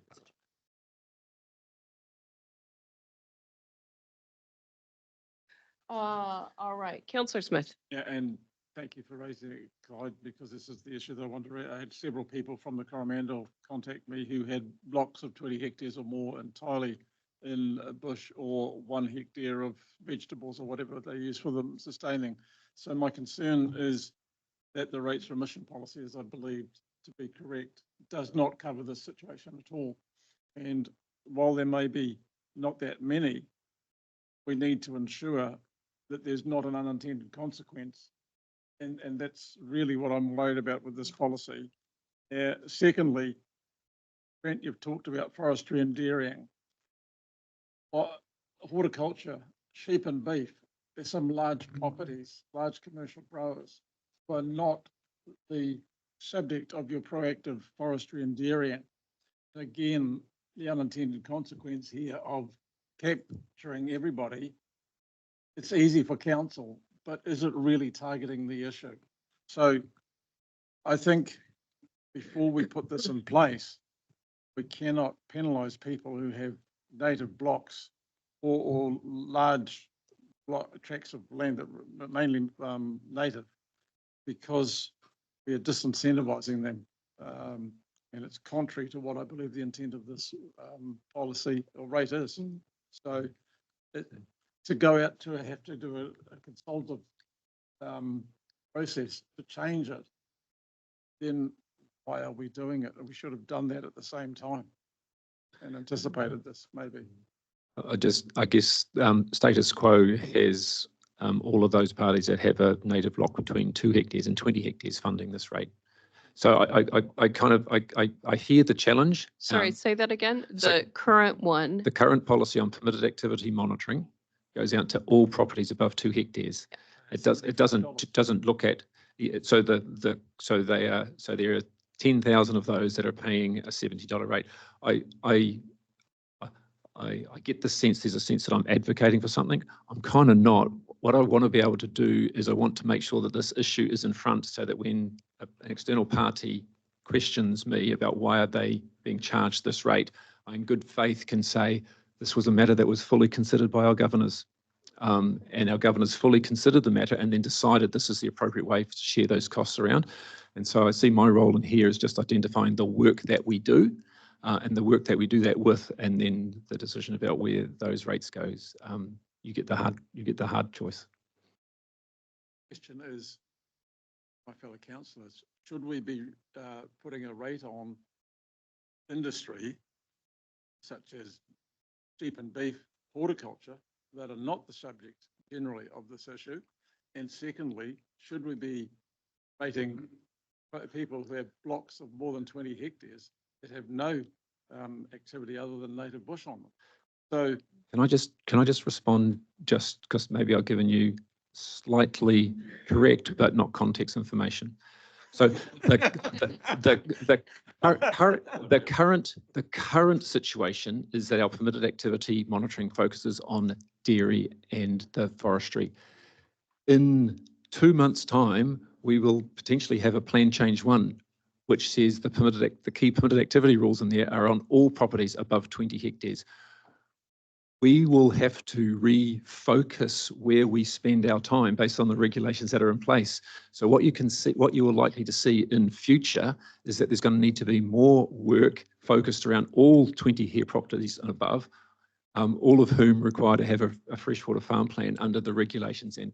All right, Councillor Smith. Yeah, and thank you for raising it, Clyde, because this is the issue that I want to raise. I had several people from the Coromandel contact me who had blocks of 20 hectares or more entirely in a bush or 1 hectare of vegetables or whatever they use for them sustaining. So my concern is that the rates remission policy, as I believe to be correct, does not cover this situation at all. And while there may be not that many, we need to ensure that there's not an unintended consequence. And that's really what I'm worried about with this policy. Secondly, Brent, you've talked about forestry and dairying. Horticulture, sheep and beef, there's some large properties, large commercial growers who are not the subject of your proactive forestry and dairying. Again, the unintended consequence here of capturing everybody, it's easy for council, but is it really targeting the issue? So I think before we put this in place, we cannot penalise people who have native blocks or large tracts of land that are mainly native, because we are disincentivising them. And it's contrary to what I believe the intent of this policy or rate is. So to go out to have to do a consultative process to change it, then why are we doing it? We should have done that at the same time and anticipated this, maybe. I guess status quo has all of those parties that have a native block between 2 hectares and 20 hectares funding this rate. So I hear the challenge. Sorry, say that again. so The current one. The current policy on permitted activity monitoring goes out to all properties above 2 hectares. It doesn't look at, so there are 10,000 of those that are paying a $70 rate. I get the sense, there's a sense that I'm advocating for something. I'm kind of not. What I want to be able to do is I want to make sure that this issue is in front so that when an external party questions me about why are they being charged this rate, I in good faith can say this was a matter that was fully considered by our governors. And our governors fully considered the matter and then decided this is the appropriate way to share those costs around. And so I see my role in here as just identifying the work that we do and the work that we do that with, and then the decision about where those rates goes. You get the hard choice. Question is, my fellow councillors, should we be putting a rate on industry such as sheep and beef, horticulture, that are not the subject generally of this issue? And secondly, should we be rating people who have blocks of more than 20 hectares that have no activity other than native bush on them? So can I just respond, just because maybe I've given you slightly correct, but not context information. So the current situation is that our permitted activity monitoring focuses on dairy and the forestry. In 2 months' time, we will potentially have a plan change 1, which says the key permitted activity rules in there are on all properties above 20 hectares. We will have to refocus where we spend our time based on the regulations that are in place. So what you are likely to see in future is that there's going to need to be more work focused around all 20 hectare properties and above, all of whom require to have a freshwater farm plan under the regulations and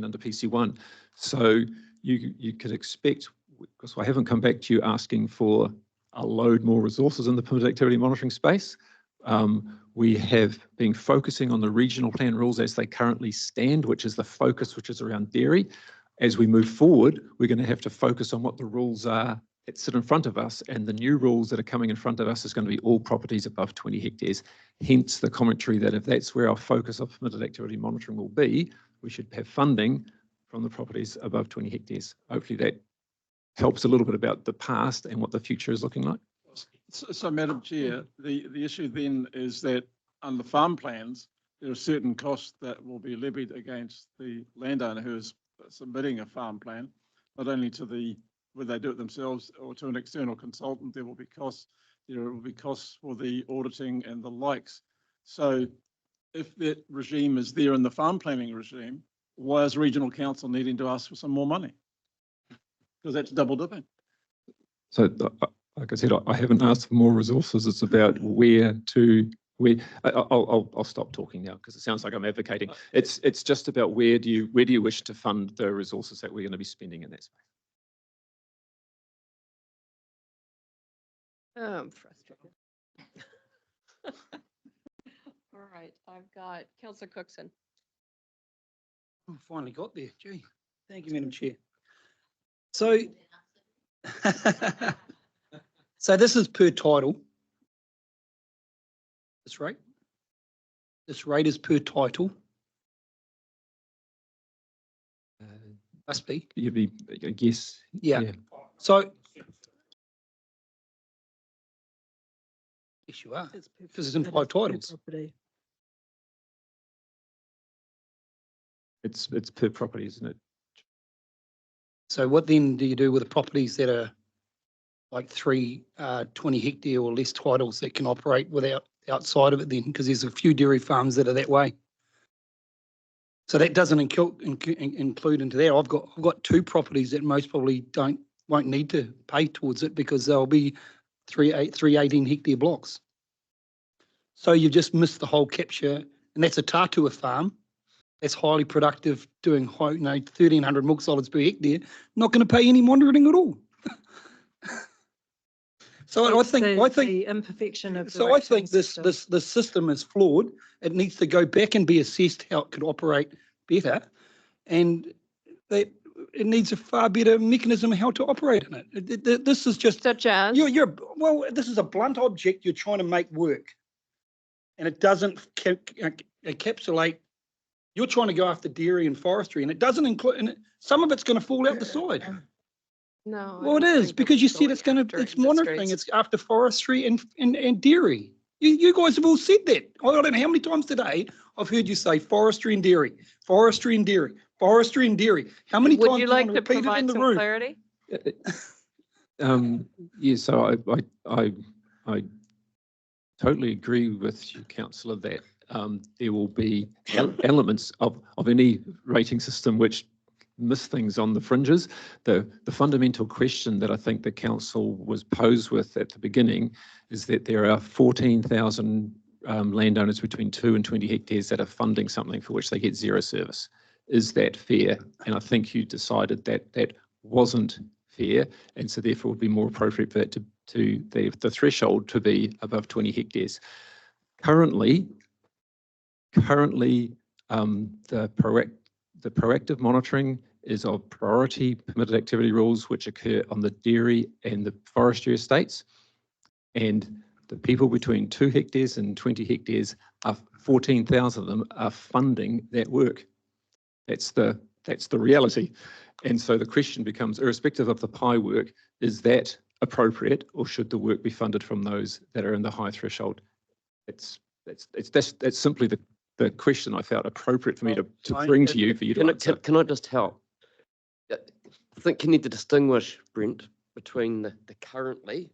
under PC1. So you could expect, because I haven't come back to you asking for a load more resources in the permitted activity monitoring space. We have been focusing on the regional plan rules as they currently stand, which is the focus, which is around dairy. As we move forward, we're going to have to focus on what the rules are that sit in front of us, and the new rules that are coming in front of us is going to be all properties above 20 hectares. Hence the commentary that if that's where our focus of permitted activity monitoring will be, we should have funding from the properties above 20 hectares. Hopefully that helps a little bit about the past and what the future is looking like. So Madam Chair, the issue then is that under farm plans, there are certain costs that will be levied against the landowner who is submitting a farm plan, not only to whether they do it themselves or to an external consultant. There will be costs for the auditing and the likes. So if that regime is there in the farm planning regime, why is regional council needing to ask for some more money? Because that's double dipping. So like I said, I haven't asked for more resources. It's about I'll stop talking now because it sounds like I'm advocating. It's just about where do you wish to fund the resources that we're going to be spending in that space. I'm frustrated. All right, I've got Councillor Cookson. Oh, finally got there. Gee, thank you, Madam Chair. So, so this is per title. This rate. This rate is per title. Must be. You'd be, I guess. Yeah. So. Yes, you are. Because it's in 5 titles. It's per property, isn't it? So what then do you do with the properties that are like 20 hectare or less titles that can operate without outside of it then? Because there's a few dairy farms that are that way. So that doesn't include into that. I've got 2 properties that most probably won't need to pay towards it because they'll be 3 18 hectare blocks. So you've just missed the whole capture, and that's a tatua farm. That's highly productive, doing 1,300 milk solids per hectare. Not going to pay any monitoring at all. So I think the imperfection of the so I think this system. system is flawed. It needs to go back and be assessed how it could operate better, and that it needs a far better mechanism how to operate in it. This is just such as well, this is a blunt object you're trying to make work, and it doesn't encapsulate. You're trying to go after dairy and forestry, and it doesn't include. And some of it's going to fall out the side. No. Well, it is because you said it's it's monitoring. It's after forestry and dairy. You guys have all said that. I don't know how many times today I've heard you say forestry and dairy, forestry and dairy, forestry and dairy. How many times would you do like want to repeat it in provide the some room? clarity? Yeah, so I totally agree with you, Councillor, that there will be elements of any rating system which miss things on the fringes. The fundamental question that I think the council was posed with at the beginning is that there are 14,000 landowners between 2 and 20 hectares that are funding something for which they get 0 service. Is that fair? And I think you decided that that wasn't fair, and so therefore it would be more appropriate for that the threshold to be above 20 hectares. Currently, the proactive monitoring is of priority permitted activity rules which occur on the dairy and the forestry estates, and the people between 2 hectares and 20 hectares, 14,000 of them are funding that work. That's the reality. And so the question becomes, irrespective of the pie work, is that appropriate, or should the work be funded from those that are in the high threshold? That's simply the question I felt appropriate for me to bring to you, for you to answer. Can I just help? I think you need to distinguish, Brent, between the currently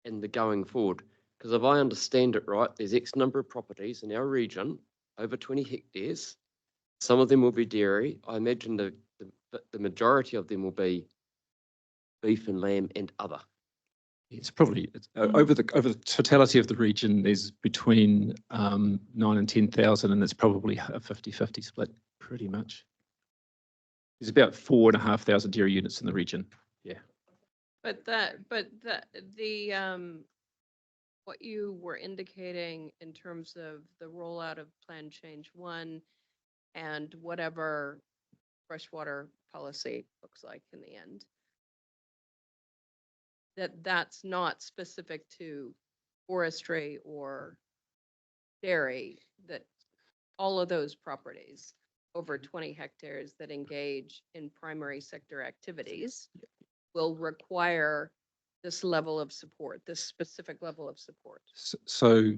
and the going forward. Because if I understand it right, there's X number of properties in our region, over 20 hectares. Some of them will be dairy. I imagine the majority of them will be beef and lamb and other. It's probably over the totality of the region, there's between 9 and 10,000, and it's probably a 50-50 split, pretty much. There's about 4,500 dairy units in the region. Yeah. But what you were indicating in terms of the rollout of Plan Change 1 and whatever freshwater policy looks like in the end, that's not specific to forestry or dairy, that all of those properties over 20 hectares that engage in primary sector activities will require this level of support, this specific level of support. So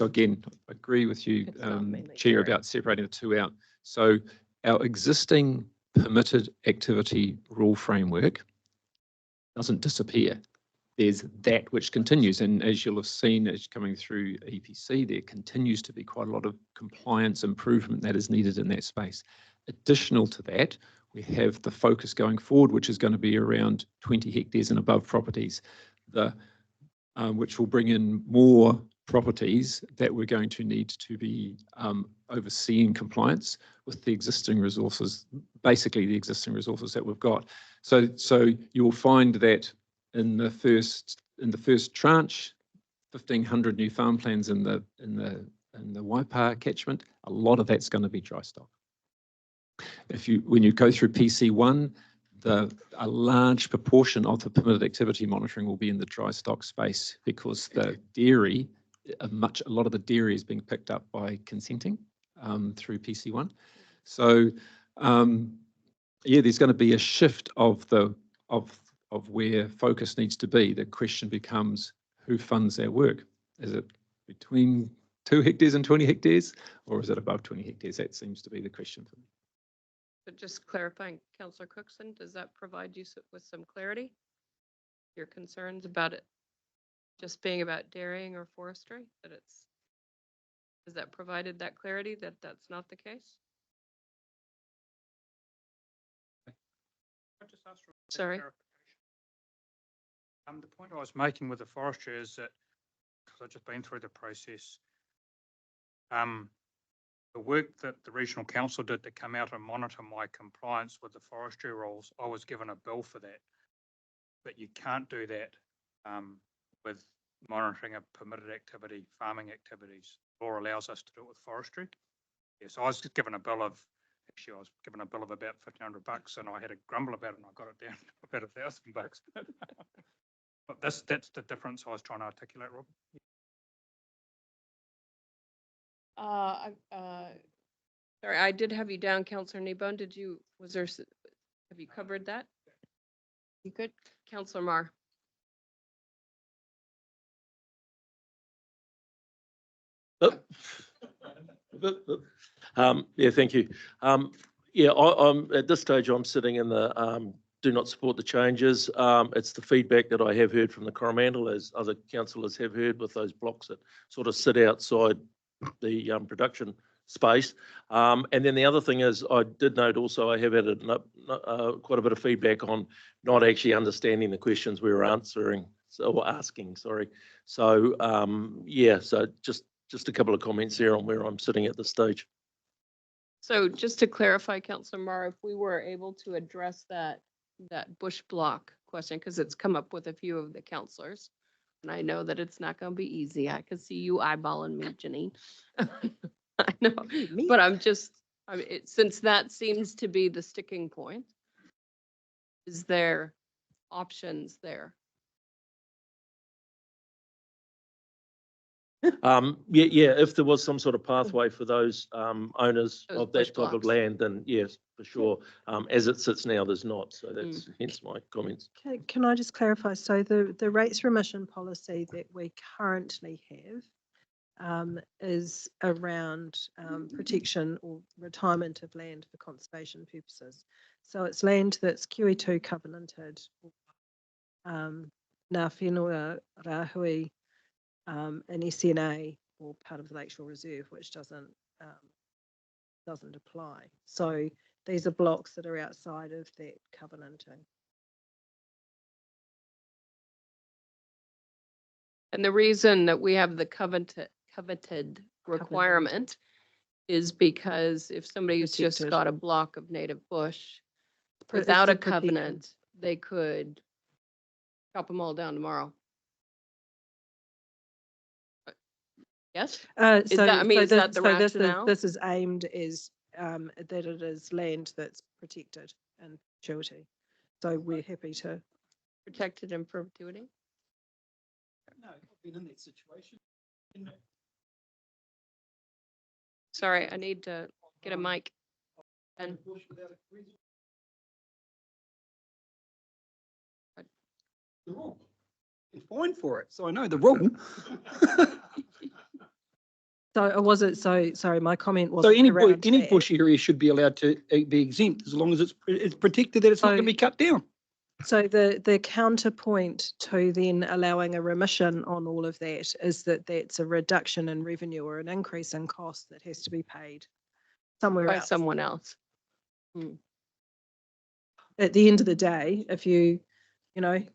again, I agree with you, It's not mainly Chair, dairy. about separating the two out. So our existing permitted activity rule framework doesn't disappear. There's that which continues, and as you'll have seen, as coming through EPC, there continues to be quite a lot of compliance improvement that is needed in that space. Additional to that, we have the focus going forward, which is going to be around 20 hectares and above properties, which will bring in more properties that we're going to need to be overseeing compliance with the existing resources, basically the existing resources that we've got. So you'll find that in the first tranche, 1,500 new farm plans in the Waipa catchment, a lot of that's going to be dry stock. When you go through PC1, a large proportion of the permitted activity monitoring will be in the dry stock space, because the dairy, a lot of the dairy is being picked up by consenting through PC1. So yeah, there's going to be a shift of where focus needs to be. The question becomes, who funds our work? Is it between 2 hectares and 20 hectares, or is it above 20 hectares? That seems to be the question for me. But just clarifying, Councillor Cookson, does that provide you with some clarity? Your concerns about it just being about dairying or forestry, has that provided that clarity that that's not the case? I just asked for a Sorry. clarification. The point I was making with the forestry is that, because I've just been through the process, the work that the regional council did to come out and monitor my compliance with the forestry rules, I was given a bill for that. But you can't do that with monitoring of permitted activity, farming activities. Law allows us to do it with forestry. Yes, I was just given a bill of, actually I was given a bill of about $1,500, and I had a grumble about it, and I got it down to about $1,000. But that's the difference I was trying to articulate, Rob. Sorry, I did have you down, Councillor Kneebone. Have you covered that? You good? Councillor Marr. Yeah, thank you. Yeah, I'm at this stage, I'm sitting in the do not support the changes. It's the feedback that I have heard from the Coromandel, as other councillors have heard, with those blocks that sort of sit outside the production space. And then the other thing is, I did note also, I have had quite a bit of feedback on not actually understanding the questions we were answering, or asking, sorry. So yeah, so just a couple of comments there on where I'm sitting at this stage. So just to clarify, Councillor Marr, if we were able to address that bush block question, because it's come up with a few of the councillors, and I know that it's not going to be easy. I can see you eyeballing me, Janine. I know, but since that seems to be the sticking point, is there options there? Yeah, if there was some sort of pathway for those owners Those of bush that type of blocks. land, then yes, for sure. As it sits now, there's not, so that's hence my comments. Can I just clarify? So the rates remission policy that we currently have is around protection or retirement of land for conservation purposes. So it's land that's QE2 covenanted, ngā whenua rāhui, an SNA or part of the Lakeshore Reserve, which doesn't apply. So these are blocks that are outside of that covenanting. And the reason that we have the coveted requirement is because if somebody's just Protected. got a block of native bush It's without a to protect them. covenant, they could chop them all down tomorrow. Yes? Is that- I mean, is that the rationale? This is aimed as that it is land that's protected in perpetuity. So we're happy to. Protected in perpetuity? No, I've been in that situation. Sorry, I need to get a mic. And The rule. It's fine for it, so I know the rule. So it wasn't, sorry, my comment So wasn't any around any that. bush area should be allowed to be exempt as long as it's protected, that it's not going to be cut down. So the counterpoint to then allowing a remission on all of that is that that's a reduction in revenue or an increase in cost that has to be paid somewhere by else. someone else. At the end of the day, if you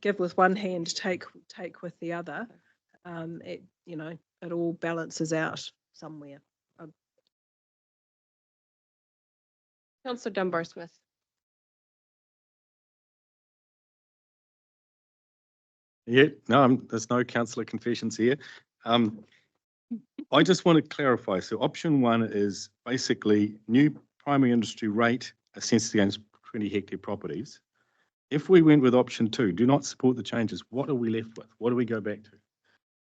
give with one hand, take with the other, it all balances out somewhere. Councillor Dunbar-Smith. Yeah, no, there's no councillor confessions here. I just want to clarify. So option one is basically new primary industry rate assessed against 20 hectare properties. If we went with option two, do not support the changes, what are we left with? What do we go back to?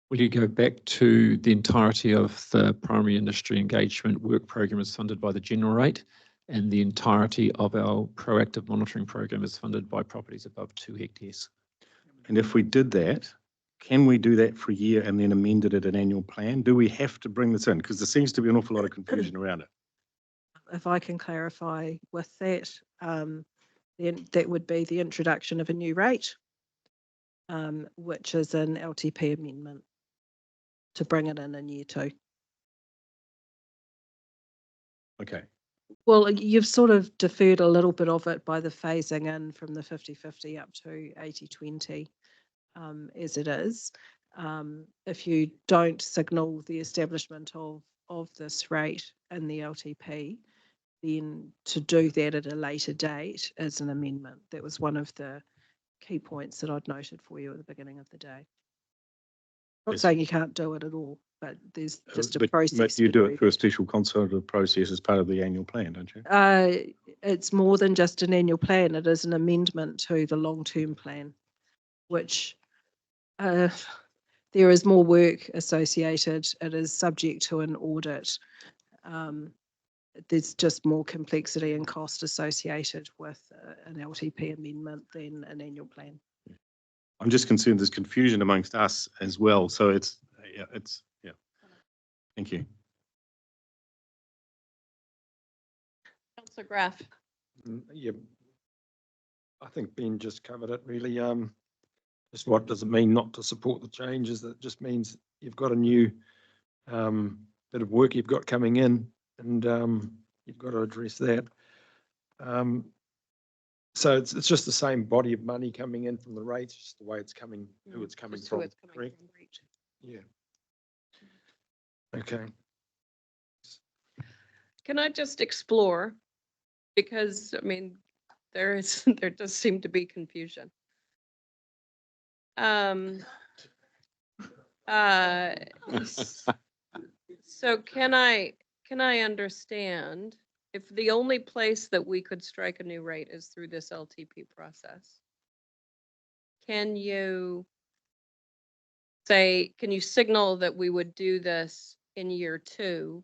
Will you go back to the entirety of the primary industry engagement work program is funded by the general rate, and the entirety of our proactive monitoring program is funded by properties above 2 hectares. And if we did that, can we do that for a year and then amend it at an annual plan? Do we have to bring this in? Because there seems to be an awful lot of confusion around it. If I can clarify with that, then that would be the introduction of a new rate, which is an LTP amendment to bring it in year 2. Okay. Well, you've sort of deferred a little bit of it by the phasing in from the 50-50 up to 80-20 as it is. If you don't signal the establishment of this rate in the LTP, then to do that at a later date is an amendment. That was one of the key points that I'd noted for you at the beginning of the day. Not Yes. saying you can't do it at all, but there's just a process. But you to do it through a special consultative process as part of the annual plan, don't you? It's more than just an annual plan. It is an amendment to the long-term plan, which there is more work associated. It is subject to an audit. There's just more complexity and cost associated with an LTP amendment than an annual plan. I'm just concerned there's confusion amongst us as well. So yeah. Thank you. Councillor Graff. Yeah. I think Ben just covered it really. Just what does it mean not to support the changes? That just means you've got a new bit of work you've got coming in, and you've got to address that. So it's just the same body of money coming in from the rates, just the way it's coming, who it's coming Just who from. it's coming Correct? from, right. Yeah. Okay. Can I just explore? Because, I mean, there does seem to be confusion. So can I understand if the only place that we could strike a new rate is through this LTP process? Can you say, can you signal that we would do this in year 2?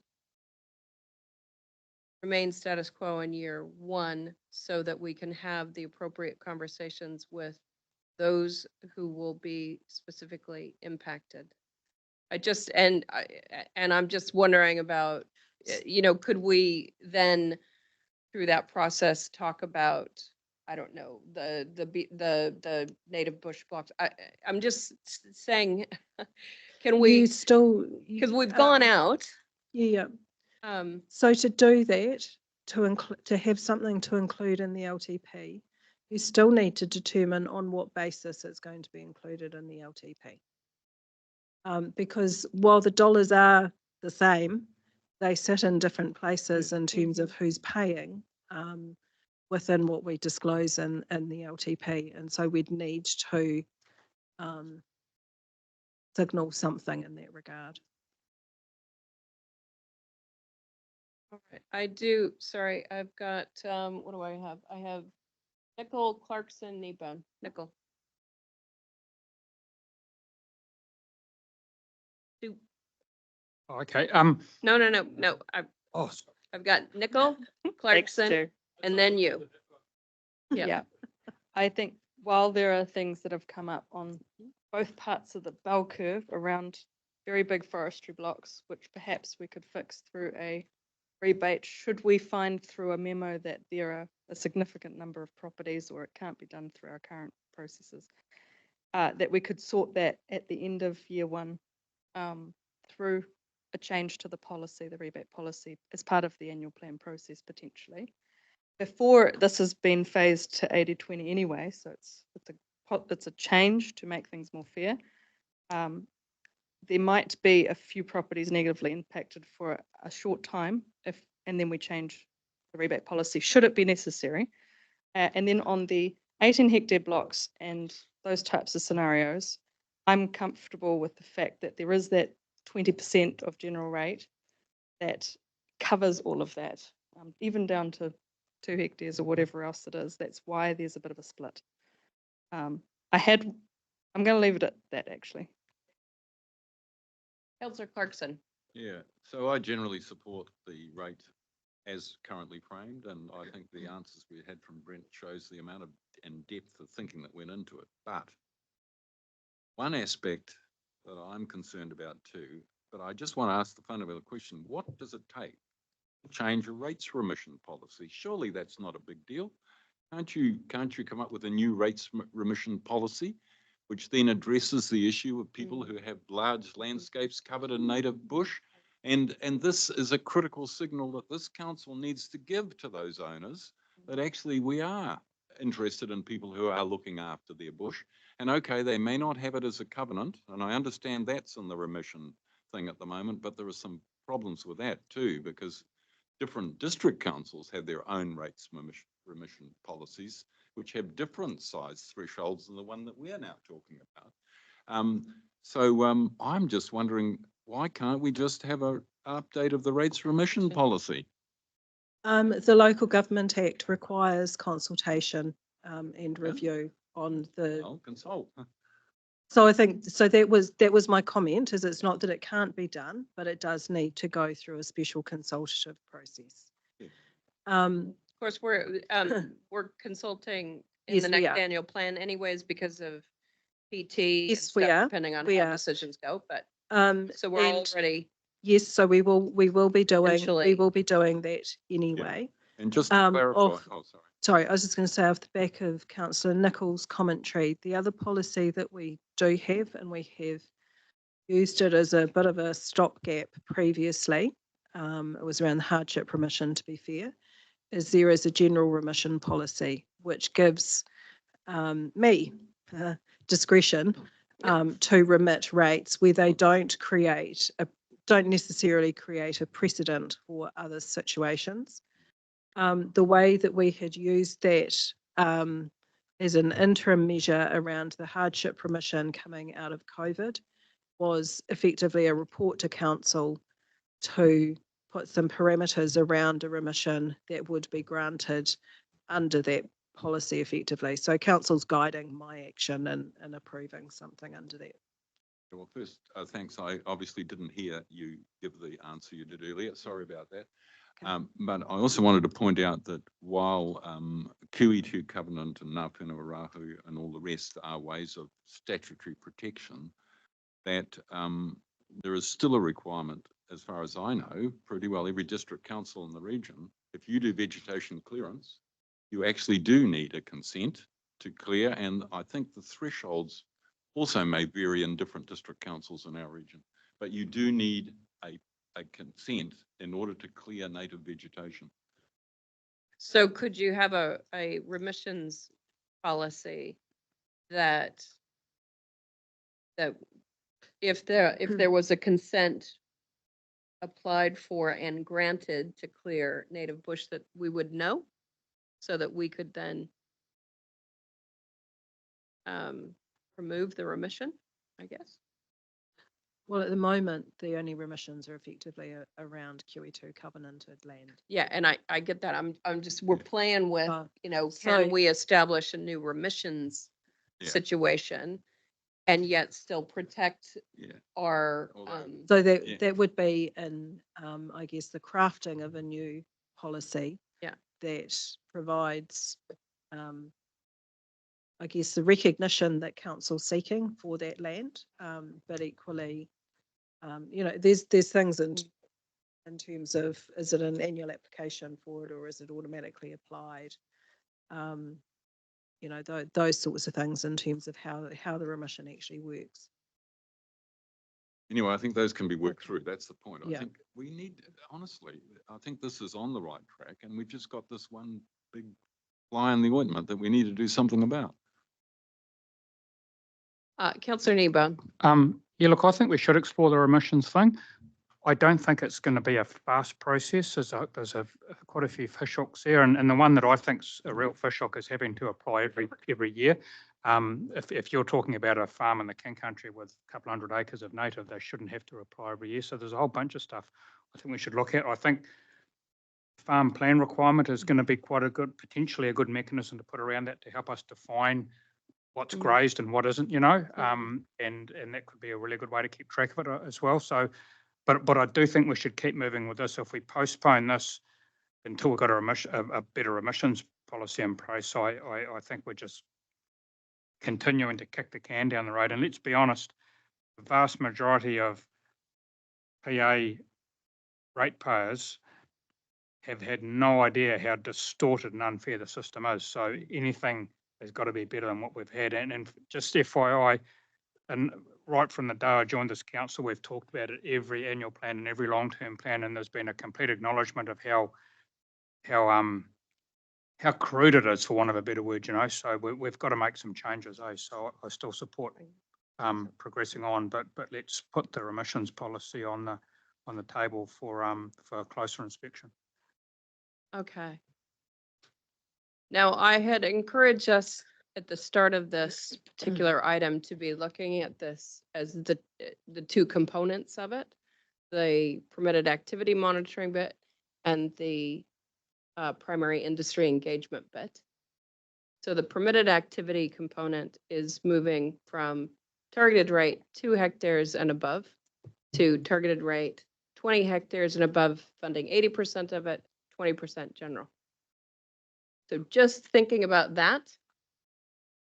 Remain status quo in year 1 so that we can have the appropriate conversations with those who will be specifically impacted. I'm just wondering about, could we then through that process talk about, I don't know, the native bush blocks. I'm just saying, can You we, still. because we've gone out. Yeah. Um, So to do that, to have something to include in the LTP, you still need to determine on what basis it's going to be included in the LTP. Because while the dollars are the same, they sit in different places in terms of who's paying within what we disclose in the LTP. And so we'd need to signal something in that regard. all right. I do, sorry, I've got, what do I have? I have Nicole, Clarkson, Kneebone. Nicole. Okay, No. I've got Nicole, Clarkson, Chair. and then you. Yeah. Yeah. I think while there are things that have come up on both parts of the bell curve around very big forestry blocks, which perhaps we could fix through a rebate, should we find through a memo that there are a significant number of properties, or it can't be done through our current processes, that we could sort that at the end of year 1 through a change to the policy, the rebate policy, as part of the annual plan process potentially. Before this has been phased to 80-20 anyway, so it's a change to make things more fair. There might be a few properties negatively impacted for a short time and then we change the rebate policy should it be necessary. And then on the 18 hectare blocks and those types of scenarios, I'm comfortable with the fact that there is that 20% of general rate that covers all of that, even down to 2 hectares or whatever else it is. That's why there's a bit of a split. I'm going to leave it at that actually. Councillor Clarkson. Yeah, so I generally support the rate as currently framed, and I think the answers we had from Brent shows the amount of and depth of thinking that went into it. But one aspect that I'm concerned about too, but I just want to ask the fundamental question, what does it take to change a rates remission policy? Surely that's not a big deal. Can't you come up with a new rates remission policy, which then addresses the issue of people who have large landscapes covered in native bush? And this is a critical signal that this council needs to give to those owners that actually we are interested in people who are looking after their bush. And okay, they may not have it as a covenant, and I understand that's in the remission thing at the moment, but there are some problems with that too, because different district councils have their own rates remission policies, which have different size thresholds than the one that we are now talking about. So I'm just wondering, why can't we just have an update of the rates remission policy? The Local Government Act requires consultation and review on the. Well, consult. So I think that was my comment. Is it's not that it can't be done, but it does need to go through a special consultative process. Yeah. Of course, we're consulting in Yes, the we next are. annual plan anyways because of PT and Yes, we stuff, are. depending on We how are. decisions go. But so we're and already. Yes, so we will be doing Potentially. that anyway. And just to clarify, sorry. Sorry, I was just going to say off the back of Councillor Nichols' commentary, the other policy that we do have, and we have used it as a bit of a stopgap previously, it was around the hardship remission, to be fair, is there is a general remission policy which gives me discretion to remit rates where they don't necessarily create a precedent for other situations. The way that we had used that as an interim measure around the hardship remission coming out of COVID was effectively a report to council to put some parameters around a remission that would be granted under that policy effectively. So council's guiding my action in approving something under that. Well, first, thanks. I obviously didn't hear you give the answer you did earlier. Sorry about that. But I also wanted to point out that while QE2 covenant and Ngā Whenua Rahu and all the rest are ways of statutory protection, that there is still a requirement, as far as I know, pretty well every district council in the region, if you do vegetation clearance, you actually do need a consent to clear. And I think the thresholds also may vary in different district councils in our region, but you do need a consent in order to clear native vegetation. So could you have a remissions policy that if there was a consent applied for and granted to clear native bush, that we would know, so that we could then remove the remission, I guess? Well, at the moment, the only remissions are effectively around QE2 covenanted land. Yeah, and I get that. I'm just, we're playing with, can so- we establish a new remissions Yeah. situation and yet still protect Yeah. our, So that, Yeah. that would be in, I guess, the crafting of a new policy. Yeah. That provides, I guess, the recognition that council's seeking for that land, but equally, there's things in terms of, is it an annual application for it or is it automatically applied? Those sorts of things in terms of how the remission actually works. Anyway, I think those can be worked through. That's the point. I Yeah. think we need, honestly, I think this is on the right track and we've just got this one big fly in the ointment that we need to do something about. Councillor Nebo. Yeah, look, I think we should explore the remissions thing. I don't think it's going to be a fast process. There's quite a few fishhooks there, and the one that I think's a real fishhook is having to apply every year. If you're talking about a farm in the King Country with a couple hundred acres of native, they shouldn't have to apply every year. So there's a whole bunch of stuff I think we should look at. I think farm plan requirement is going to be potentially a good mechanism to put around that to help us define what's grazed and what isn't, and that could be a really good way to keep track of it as well. So, but I do think we should keep moving with this. If we postpone this until we've got a better emissions policy in place, I think we're just continuing to kick the can down the road. And let's be honest, the vast majority of PA ratepayers have had no idea how distorted and unfair the system is. So anything has got to be better than what we've had. And just FYI, and right from the day I joined this council, we've talked about it every annual plan and every long-term plan, and there's been a complete acknowledgement of how crude it is, for want of a better word, So we've got to make some changes, So I still support progressing on, but let's put the remissions policy on the table for a closer inspection. Okay. Now, I had encouraged us at the start of this particular item to be looking at this as the two components of it, the permitted activity monitoring bit and the primary industry engagement bit. So the permitted activity component is moving from targeted rate 2 hectares and above to targeted rate 20 hectares and above, funding 80% of it, 20% general. So just thinking about that,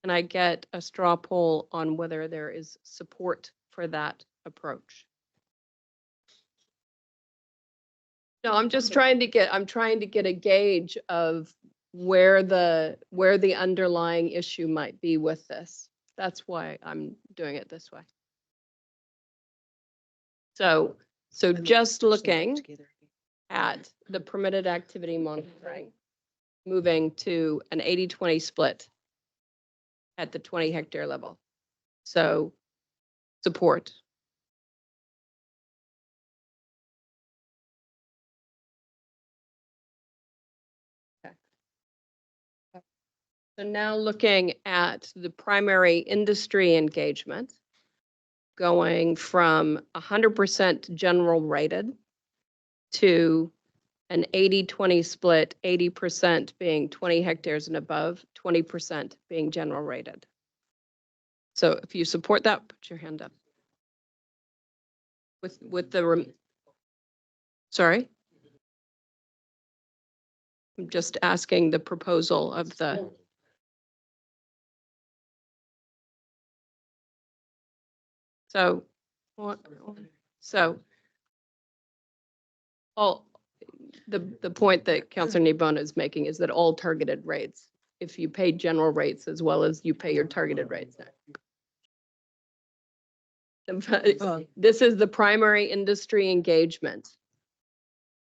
and I get a straw poll on whether there is support for that approach. No, I'm trying to get a gauge of where the underlying issue might be with this. That's why I'm doing it this way. So just looking at the permitted activity monitoring, moving to an 80-20 split at the 20 hectare level. So support. Okay. So now looking at the primary industry engagement, going from 100% general rated to an 80-20 split, 80% being 20 hectares and above, 20% being general rated. So if you support that, put your hand up. with the, sorry? I'm just asking the proposal of the. So, so all, the point that Councillor Nibon is making is that all targeted rates, if you pay general rates as well as you pay your targeted rates. This is the primary industry engagement.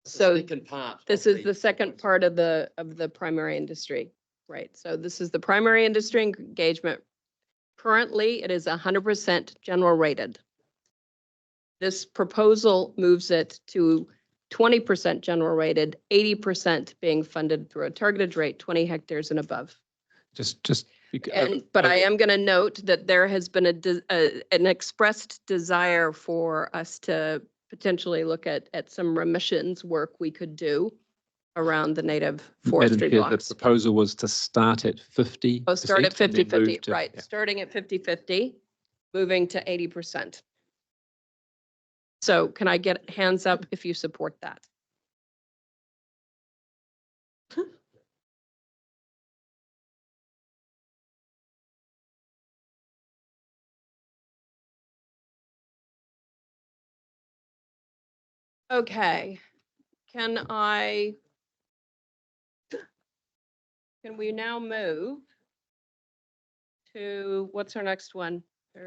So Second part. this of is the second part of the primary industry, right? So this is the primary industry engagement. Currently, it is 100% general rated. This proposal moves it to 20% general rated, 80% being funded through a targeted rate, 20 hectares and above. But I am going to note that there has been an expressed desire for us to potentially look at some remissions work we could do around the native forestry Madam Chair, blocks. the proposal was to start at 50%. Oh, start at and then 50/50, move to- right, yeah. starting at 50/50, moving to 80%. So can I get hands up if you support that? Okay, can we now move to, what's our next one?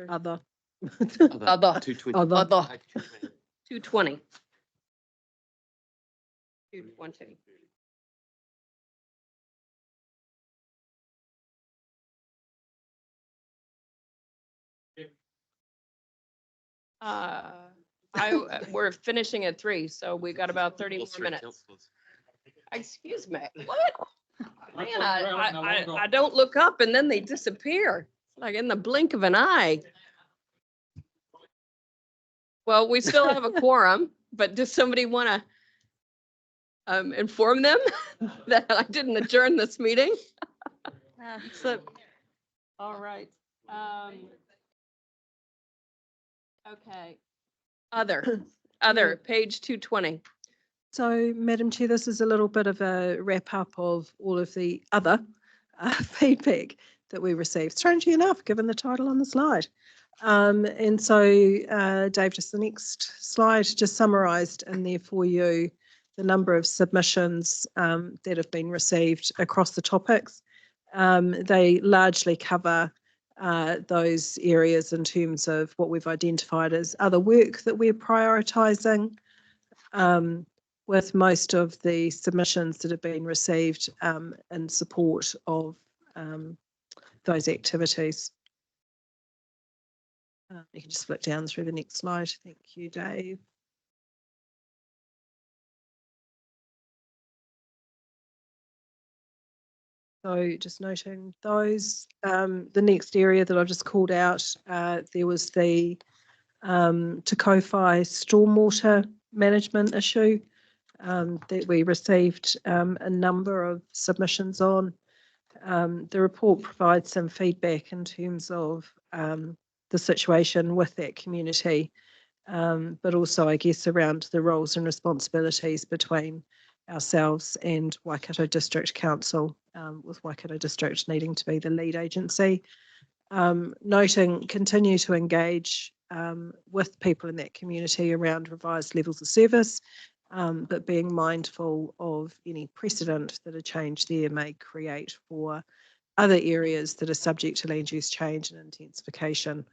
Other. Other. 220. Other. 220. 220. We're finishing at 3, so we got about 30 more minutes. Excuse me, what? Man, I don't look up and then they disappear, like in the blink of an eye. Well, we still have a quorum, but does somebody want to inform them that I didn't adjourn this meeting? So All right. Okay. Other, page 220. So, Madam Chair, this is a little bit of a wrap up of all of the other feedback that we received, strangely enough, given the title on the slide. And so, Dave, just the next slide just summarised in there for you the number of submissions that have been received across the topics. They largely cover those areas in terms of what we've identified as other work that we're prioritising. With most of the submissions that have been received in support of those activities. You can just flick down through the next slide. Thank you, Dave. So just noting those, the next area that I've just called out, there was the Te Kowhai stormwater management issue that we received a number of submissions on. The report provides some feedback in terms of the situation with that community, but also, I guess, around the roles and responsibilities between ourselves and Waikato District Council, with Waikato District needing to be the lead agency. Noting continue to engage with people in that community around revised levels of service, but being mindful of any precedent that a change there may create for other areas that are subject to land use change and intensification,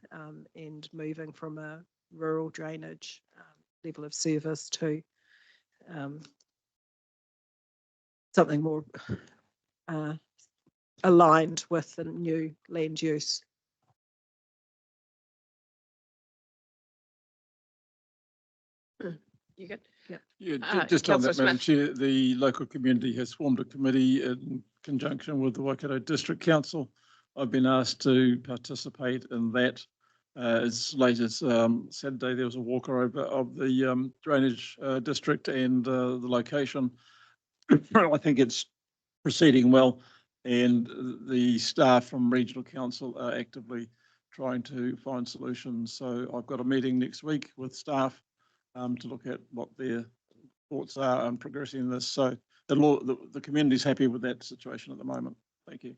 and moving from a rural drainage level of service to something more aligned with the new land use. You good? Yeah. Yeah, just on that, Councillor Madam Smith. Chair, the local community has formed a committee in conjunction with the Waikato District Council. I've been asked to participate in that. As late as Saturday, there was a walkover of the drainage district and the location. I think it's proceeding well, and the staff from Regional Council are actively trying to find solutions. So I've got a meeting next week with staff to look at what their thoughts are on progressing this. So the community's happy with that situation at the moment. Thank you.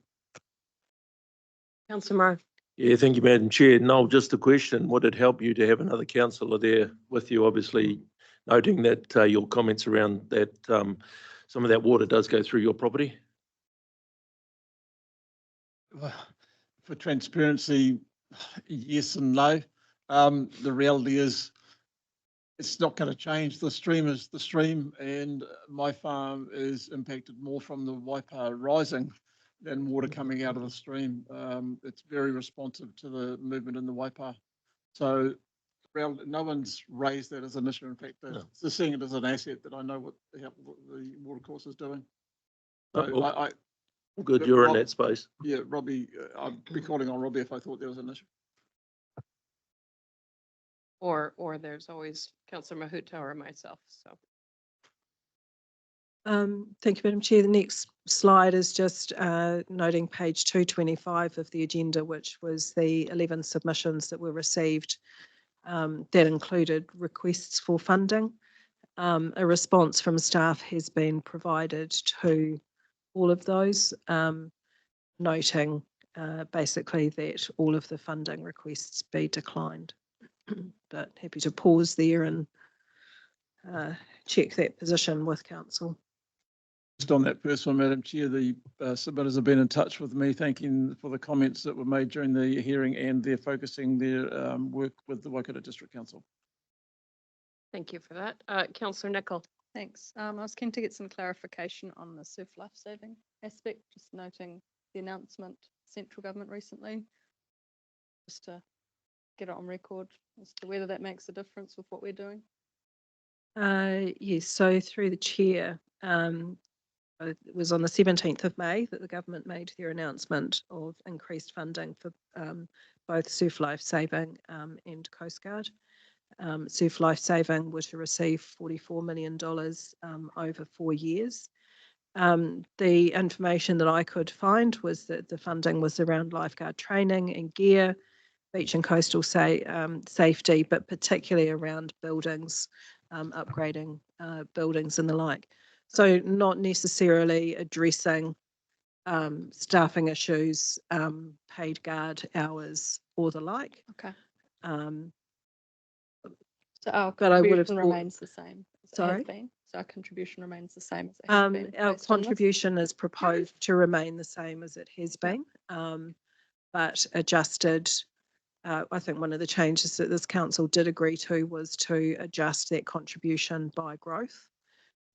Councillor Murray. Yeah, thank you, Madam Chair. Noel, just a question. Would it help you to have another councillor there with you, obviously noting that your comments around that some of that water does go through your property? For transparency, yes and no. The reality is it's not going to change. The stream is the stream, and my farm is impacted more from the Waipa rising than water coming out of the stream. It's very responsive to the movement in the Waipa. So no one's raised that as an issue. In fact, they're seeing it as an asset that I know what the water course is doing. So Good, you're in that space. Yeah, Robbie, I'd be calling on Robbie if I thought there was an issue. Or there's always Councillor Mahuta or myself, so. Thank you, Madam Chair. The next slide is just noting page 225 of the agenda, which was the 11 submissions that were received that included requests for funding. A response from staff has been provided to all of those, noting basically that all of the funding requests be declined. But happy to pause there and check that position with council. Just on that first one, Madam Chair, the submitters have been in touch with me, thanking for the comments that were made during the hearing, and they're focusing their work with the Waikato District Council. Thank you for that. Councillor Nicol. Thanks. I was keen to get some clarification on the surf life saving aspect, just noting the announcement central government recently, just to get it on record as to whether that makes a difference with what we're doing. Yes, so through the chair, it was on the 17th of May that the government made their announcement of increased funding for both surf life saving and Coast Guard. Surf life saving were to receive $44 million over 4 years. The information that I could find was that the funding was around lifeguard training and gear, beach and coastal safety, but particularly around buildings, upgrading buildings and the like. So not necessarily addressing staffing issues, paid guard hours or the like. Okay. So our But I would have contribution remains the same as it Sorry? has been. So our contribution remains the same as it has been. Our based on this? contribution is proposed to remain the same as it has been, but adjusted. I think one of the changes that this council did agree to was to adjust that contribution by growth.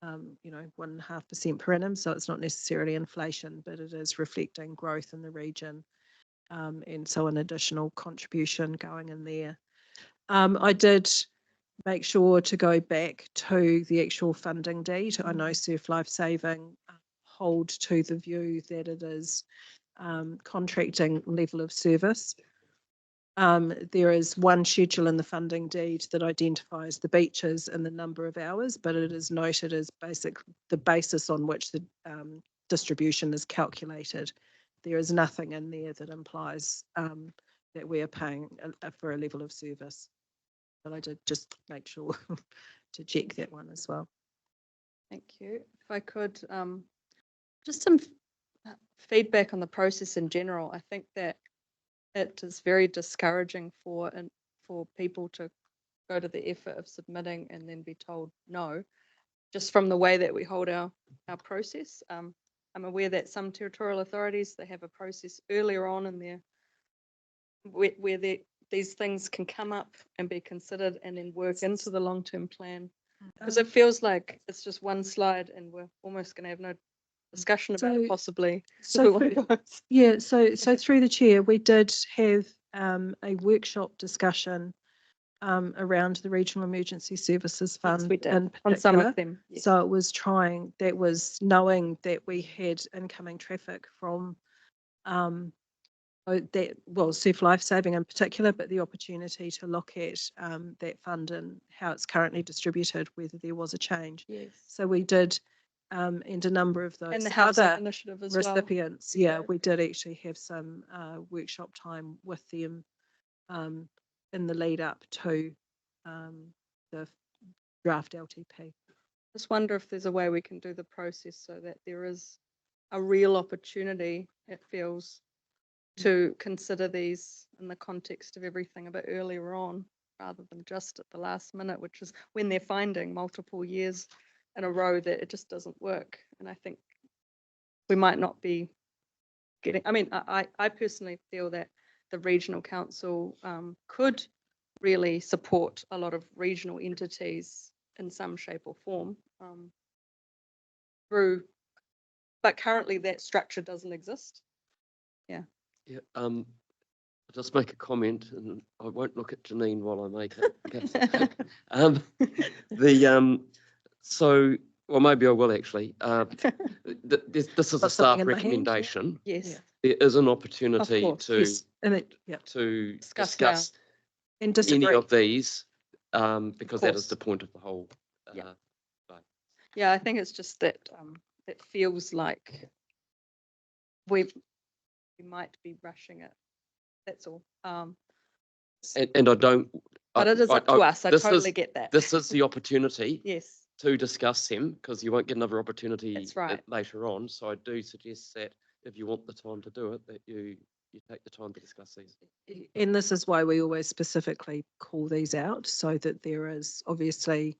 1.5% per annum. So it's not necessarily inflation, but it is reflecting growth in the region. And so an additional contribution going in there. I did make sure to go back to the actual funding deed. I know Surf Life Saving hold to the view that it is contracting level of service. There is one schedule in the funding deed that identifies the beaches and the number of hours, but it is noted as the basis on which the distribution is calculated. There is nothing in there that implies that we are paying for a level of service. But I did just make sure to check that one as well. Thank you. If I could, just some feedback on the process in general. I think that it is very discouraging for people to go to the effort of submitting and then be told no, just from the way that we hold our process. I'm aware that some territorial authorities, they have a process earlier on in their where these things can come up and be considered and then work into the long-term plan. Because it feels like it's just one slide and we're almost going to have no discussion about it possibly. So through the chair, we did have a workshop discussion around the Regional Emergency Services Fund we did, in on some of particular. them, yes. So it was knowing that we had incoming traffic from Surf Life Saving in particular, but the opportunity to look at that fund and how it's currently distributed, whether there was a change. Yes. So we did, and a number of those And the housing other initiative as recipients, well. we did actually have some workshop time with them in the lead up to draft LTP. Just wonder if there's a way we can do the process so that there is a real opportunity, it feels, to consider these in the context of everything a bit earlier on, rather than just at the last minute, which is when they're finding multiple years in a row that it just doesn't work. And I think we might not be getting, I mean, I personally feel that the regional council could really support a lot of regional entities in some shape or form through, but currently that structure doesn't exist. Yeah. Yeah, I'll just make a comment, and I won't look at Janine while I make it. So, well, maybe I will actually. This is a Got something staff in my hand, yeah. recommendation. Yes. There is an opportunity course, to Yes, and it, yeah, to Discuss now. discuss and any disagree. of these, because that is course. the point of the whole. Yeah. Yeah, I think it's just that it feels like we might be rushing it. That's all. And I don't. But it is up to us. I this totally is- get that. This is the opportunity Yes. to discuss them, because you won't get another opportunity That's right. later on. So I do suggest that if you want the time to do it, that you take the time to discuss these. And this is why we always specifically call these out, so that there is obviously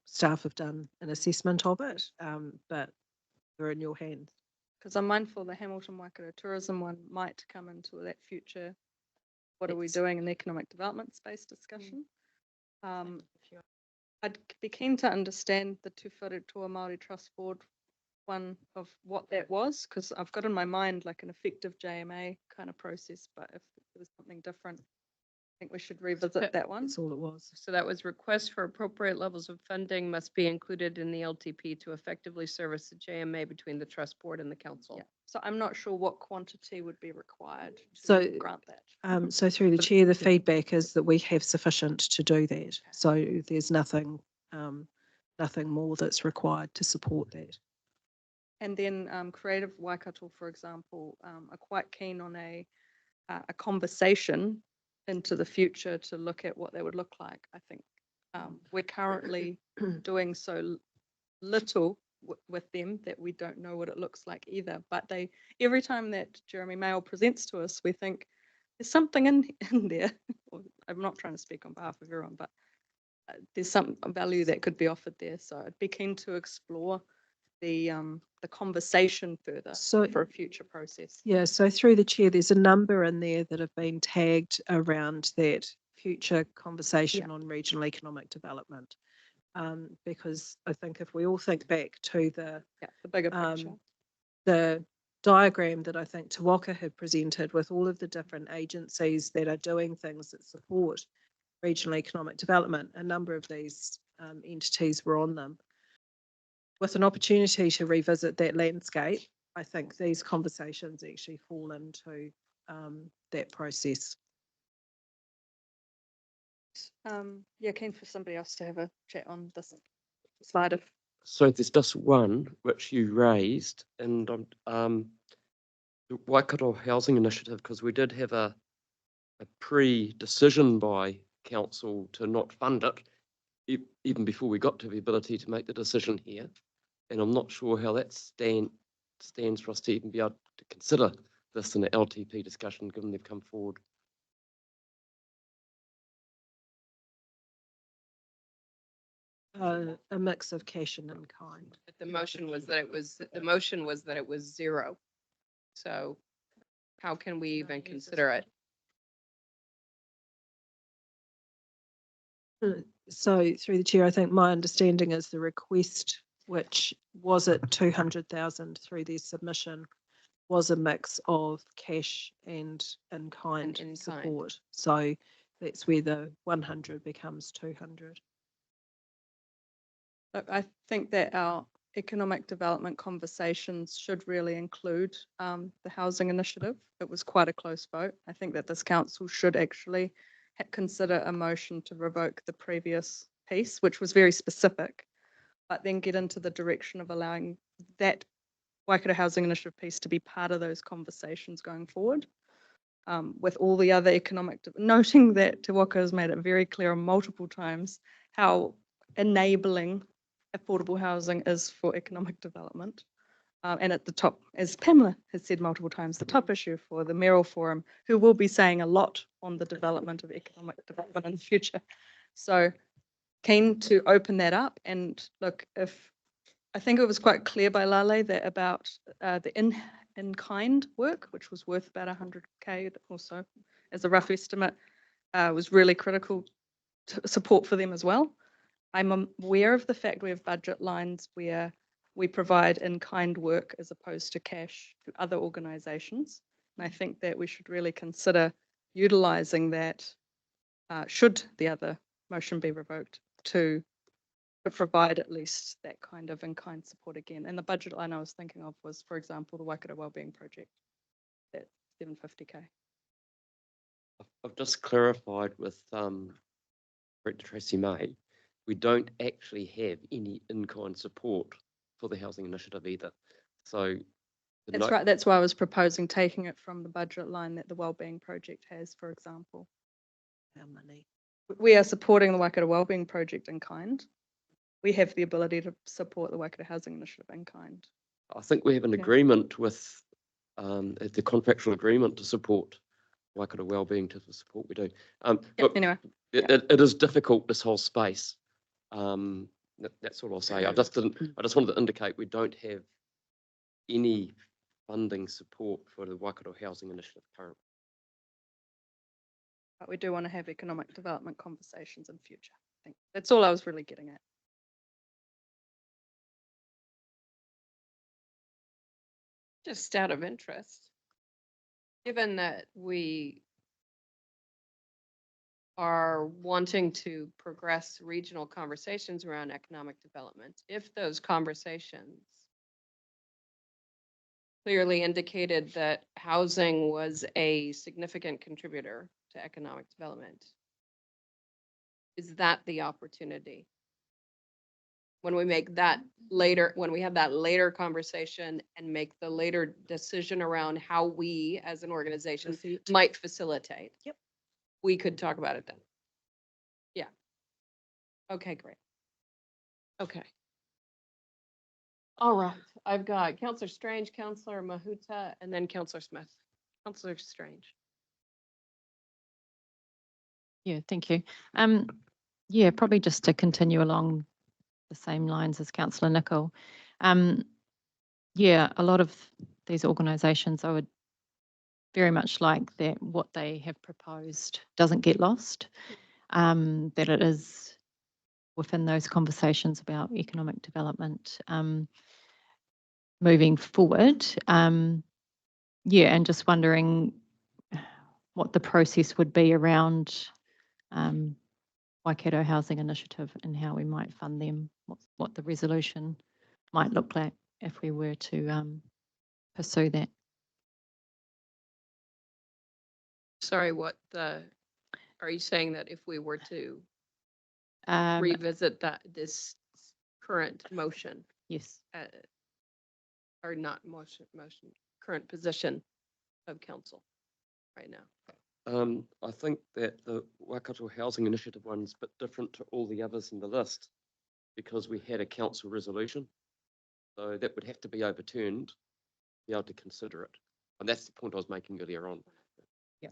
staff have done an assessment of it, but they're in your hands. Because I'm mindful the Hamilton Waikato tourism one might come into that future. What are we Yes. doing in the economic development space discussion? I'd be keen to understand the Te Whare Māori Trust Board one of what that was, because I've got in my mind like an effective JMA kind of process, but if there was something different, I think we should revisit that one. That's all it was. So that was requests for appropriate levels of funding must be included in the LTP to effectively service the JMA between the trust board and the council. Yeah. So I'm not sure what quantity would be required to So, grant that. So through the chair, the feedback is that we have sufficient to do that. So there's nothing, nothing more that's required to support that. And then Creative Waikato, for example, are quite keen on a conversation into the future to look at what that would look like. I think we're currently doing so little with them that we don't know what it looks like either. But every time that Jeremy Mail presents to us, we think there's something in there. I'm not trying to speak on behalf of everyone, but there's some value that could be offered there. So I'd be keen to explore the conversation further for a future process. Yeah, so through the chair, there's a number in there that have been tagged around that future conversation on regional economic development. Because I think if we all think back to the bigger picture, the diagram that I think Te Waka had presented with all of the different agencies that are doing things that support regional economic development, a number of these entities were on them. With an opportunity to revisit that landscape, I think these conversations actually fall into that process. Yeah, keen for somebody else to have a chat on this slide of. So there's just one which you raised, and the Waikato Housing Initiative, because we did have a pre-decision by council to not fund it, even before we got to the ability to make the decision here. And I'm not sure how that stands for us to even be able to consider this in the LTP discussion, given they've come forward. A mix of cash and in kind. But the motion was that it was zero. So how can we even consider it? So through the chair, I think my understanding is the request, which was at 200,000 through their submission, was a mix of cash and in-kind support. So that's where the 100 becomes 200. Look, I think that our economic development conversations should really include the housing initiative. It was quite a close vote. I think that this council should actually consider a motion to revoke the previous piece, which was very specific, but then get into the direction of allowing that Waikato Housing Initiative piece to be part of those conversations going forward. With all the other economic, noting that Te Waka has made it very clear multiple times how enabling affordable housing is for economic development. And at the top, as Pamela has said multiple times, the top issue for the Mayoral Forum, who will be saying a lot on the development of economic development in the future. So keen to open that up and look, if I think it was quite clear by Lale that about the in-kind work, which was worth about 100K also as a rough estimate, was really critical support for them as well. I'm aware of the fact we have budget lines where we provide in-kind work as opposed to cash to other organisations. And I think that we should really consider utilising that should the other motion be revoked to provide at least that kind of in-kind support again. And the budget line I was thinking of was, for example, the Waikato Wellbeing Project, that 750K. I've just clarified with Director Tracy May, we don't actually have any in-kind support for the housing initiative either. So That's right. That's why I was proposing taking it from the budget line that the Wellbeing Project has, for example. How many? We are supporting the Waikato Wellbeing Project in kind. We have the ability to support the Waikato Housing Initiative in kind. I think we have an agreement with the contractual agreement to support Waikato Wellbeing to the support we do. Look, anyway, it is difficult, this whole space. That's all I'll say. I just wanted to indicate we don't have any funding support for the Waikato Housing Initiative currently. But we do want to have economic development conversations in future. I think that's all I was really getting at. Just out of interest, given that we are wanting to progress regional conversations around economic development, if those conversations clearly indicated that housing was a significant contributor to economic development, is that the opportunity? When we make that later, when we have that later conversation and make the later decision around how we as an organization might facilitate. Yep. We could talk about it then. Yeah. Okay, great. Okay. All right, I've got Councillor Strange, Councillor Mahuta, and then Councillor Smith. Councillor Strange. Yeah, thank you. Yeah, probably just to continue along the same lines as Councillor Nicol. Yeah, a lot of these organisations, I would very much like that what they have proposed doesn't get lost, that it is within those conversations about economic development moving forward. Yeah, and just wondering what the process would be around Waikato Housing Initiative and how we might fund them, what the resolution might look like if we were to pursue that. Sorry, are you saying that if we were to Um, revisit this current motion? Yes. Or not motion, current position of council right now? I think that the Waikato Housing Initiative one's a bit different to all the others in the list because we had a council resolution. So that would have to be overturned to be able to consider it. And that's the point I was making earlier on. Yeah.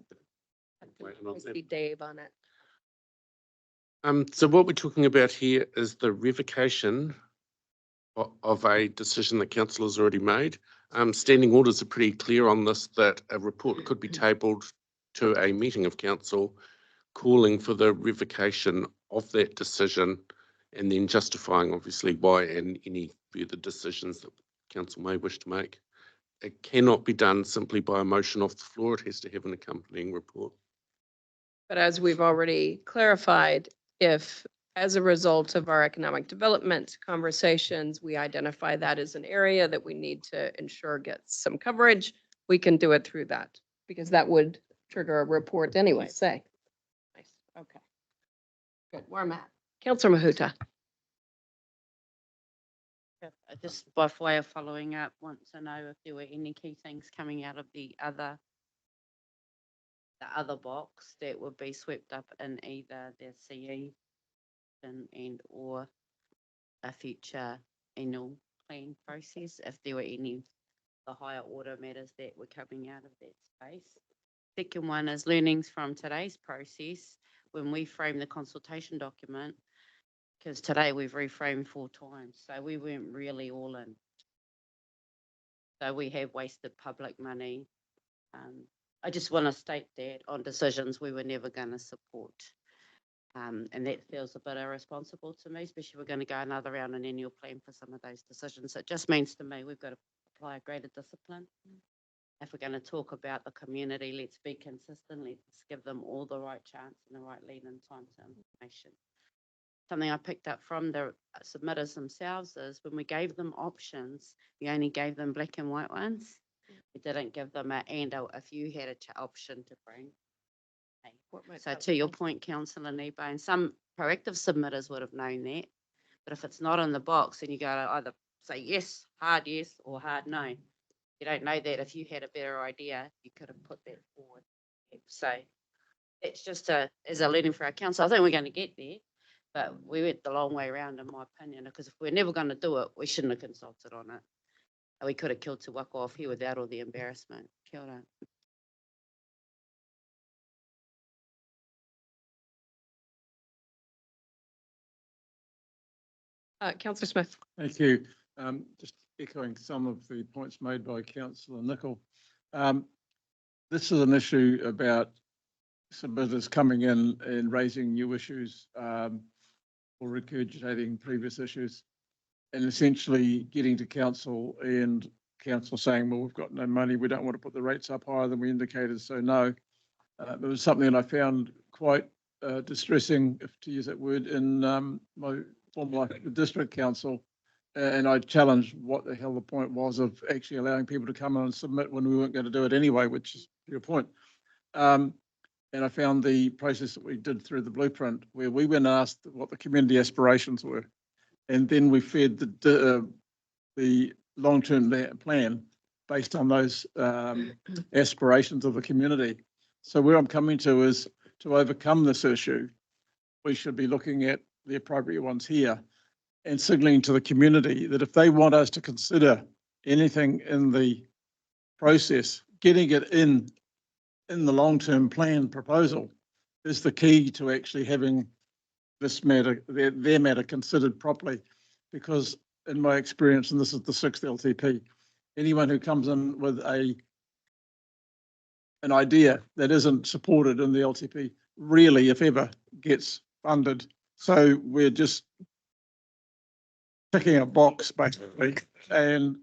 See Dave on it. So what we're talking about here is the revocation of a decision that council has already made. Standing orders are pretty clear on this, that a report could be tabled to a meeting of council calling for the revocation of that decision and then justifying obviously why and any further decisions that council may wish to make. It cannot be done simply by a motion off the floor. It has to have an accompanying report. But as we've already clarified, if as a result of our economic development conversations, we identify that as an area that we need to ensure gets some coverage, we can do it through that because that would trigger a report anyway, say. Nice, okay. Good, where I'm at. Councillor Mahuta. Just by way of following up, want to know if there were any key things coming out of the other box that would be swept up in either the CE and or a future annual plan process if there were any of the higher order matters that were coming out of that space. Second one is learnings from today's process when we frame the consultation document, because today we've reframed 4 times, so we weren't really all in. So we have wasted public money. I just want to state that on decisions we were never going to support. And that feels a bit irresponsible to me, especially if we're going to go another round an annual plan for some of those decisions. It just means to me we've got to apply a greater discipline. If we're going to talk about the community, let's be consistent. Let's give them all the right chance and the right lead in time to information. Something I picked up from the submitters themselves is when we gave them options, we only gave them black and white ones. We didn't give them if you had an option to bring. So to your point, Councillor Nebo, and some proactive submitters would have known that, but if it's not in the box, then you go to either say yes or hard no. You don't know that. If you had a better idea, you could have put that forward. So it's just as a learning for our council. I think we're going to get there, but we went the long way around, in my opinion, because if we're never going to do it, we shouldn't have consulted on it. We could have killed Te Waka off here without all the embarrassment. Kia ora. Councillor Smith. Thank you. Just echoing some of the points made by Councillor Nicol. This is an issue about submitters coming in and raising new issues or regurgitating previous issues and essentially getting to council and council saying, well, we've got no money, we don't want to put the rates up higher than we indicated, so no. It was something that I found quite distressing, if to use that word, in my former life at the district council. And I challenged what the hell the point was of actually allowing people to come in and submit when we weren't going to do it anyway, which is your point. And I found the process that we did through the blueprint where we went and asked what the community aspirations were. And then we fed the long-term plan based on those aspirations of the community. So where I'm coming to is to overcome this issue, we should be looking at the appropriate ones here and signaling to the community that if they want us to consider anything in the process, getting it in the long-term plan proposal is the key to actually having this matter, their matter considered properly. Because in my experience, and this is the 6th LTP, anyone who comes in with an idea that isn't supported in the LTP really, if ever, gets funded. So we're just ticking a box basically, and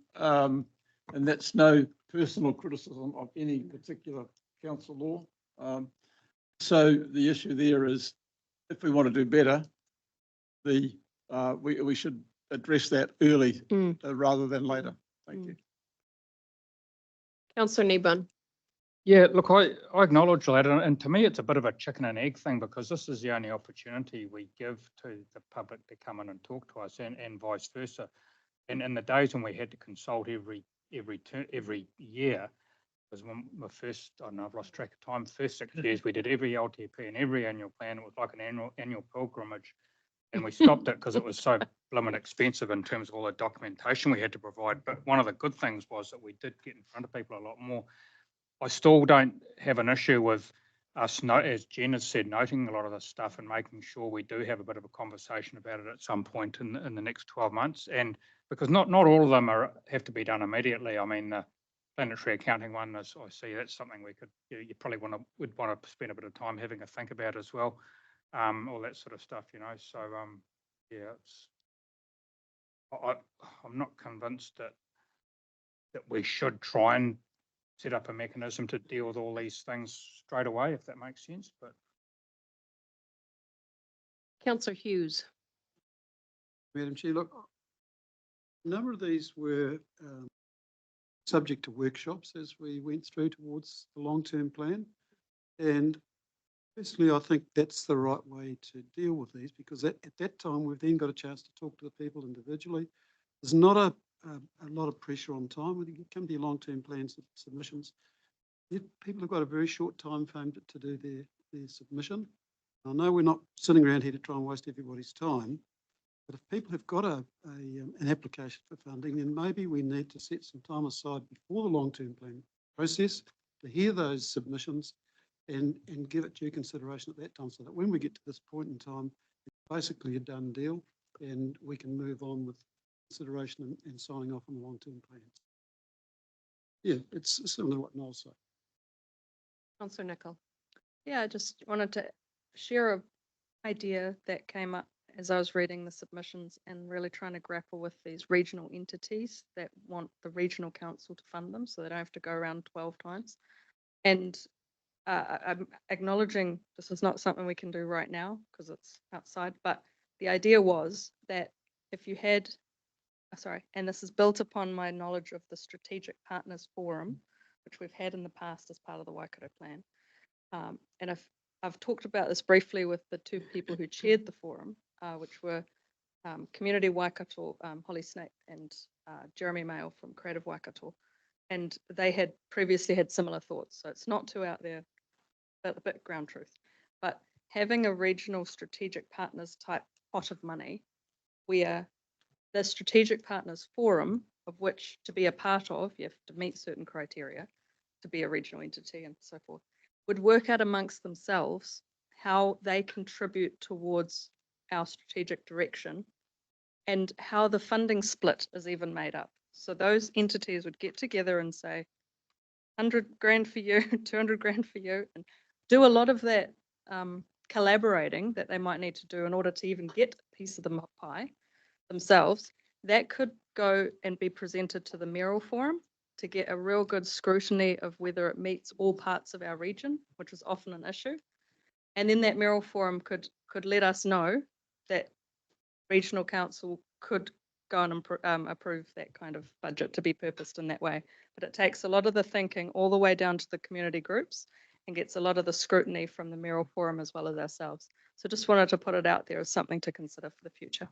that's no personal criticism of any particular council law. So the issue there is, if we want to do better, we should address that early rather than later. Thank you. Councillor Nebo. Yeah, look, I acknowledge that, and to me, it's a bit of a chicken and egg thing because this is the only opportunity we give to the public to come in and talk to us, and vice versa. And in the days when we had to consult every year, was when the first, I don't know, I've lost track of time, first 6 years, we did every LTP and every annual plan. It was like an annual pilgrimage. And we stopped it because it was so blooming expensive in terms of all the documentation we had to provide. But one of the good things was that we did get in front of people a lot more. I still don't have an issue with us, as Jen has said, noting a lot of this stuff and making sure we do have a bit of a conversation about it at some point in the next 12 months. And because not all of them have to be done immediately. I mean, the planetary accounting one, as I see, that's something we could, you probably would want to spend a bit of time having a think about as well. All that sort of stuff, you know. So yeah, I'm not convinced that we should try and set up a mechanism to deal with all these things straight away, if that makes sense. But Councillor Hughes. Madam Chair, look, a number of these were subject to workshops as we went through towards the long-term plan. And personally, I think that's the right way to deal with these, because at that time, we've then got a chance to talk to the people individually. There's not a lot of pressure on time. When you come to your long-term plans submissions, people have got a very short time frame to do their submission. I know we're not sitting around here to try and waste everybody's time, but if people have got an application for funding, then maybe we need to set some time aside before the long-term plan process to hear those submissions and give it due consideration at that time, so that when we get to this point in time, it's basically a done deal and we can move on with consideration and signing off on the long-term plans. Yeah, it's similar to what Noel said. Councillor Nicol. Yeah, I just wanted to share an idea that came up as I was reading the submissions and really trying to grapple with these regional entities that want the regional council to fund them, so they don't have to go around 12 times. And I'm acknowledging this is not something we can do right now because it's outside, but the idea was that if you had, and this is built upon my knowledge of the Strategic Partners Forum, which we've had in the past as part of the Waikato Plan. And I've talked about this briefly with the two people who chaired the forum, which were Community Waikato, Holly Snake, and Jeremy Mail from Creative Waikato. And they had previously had similar thoughts. So it's not too out there, but a bit ground truth. But having a regional strategic partners type pot of money where the Strategic Partners Forum, of which to be a part of, you have to meet certain criteria to be a regional entity and so forth, would work out amongst themselves how they contribute towards our strategic direction and how the funding split is even made up. So those entities would get together and say, 100 grand for you, 200 grand for you, and do a lot of that collaborating that they might need to do in order to even get a piece of the pie themselves. That could go and be presented to the mayoral forum to get a real good scrutiny of whether it meets all parts of our region, which is often an issue. And then that mayoral forum could let us know that regional council could go and approve that kind of budget to be purposed in that way. But it takes a lot of the thinking all the way down to the community groups and gets a lot of the scrutiny from the mayoral forum as well as ourselves. So just wanted to put it out there as something to consider for the future.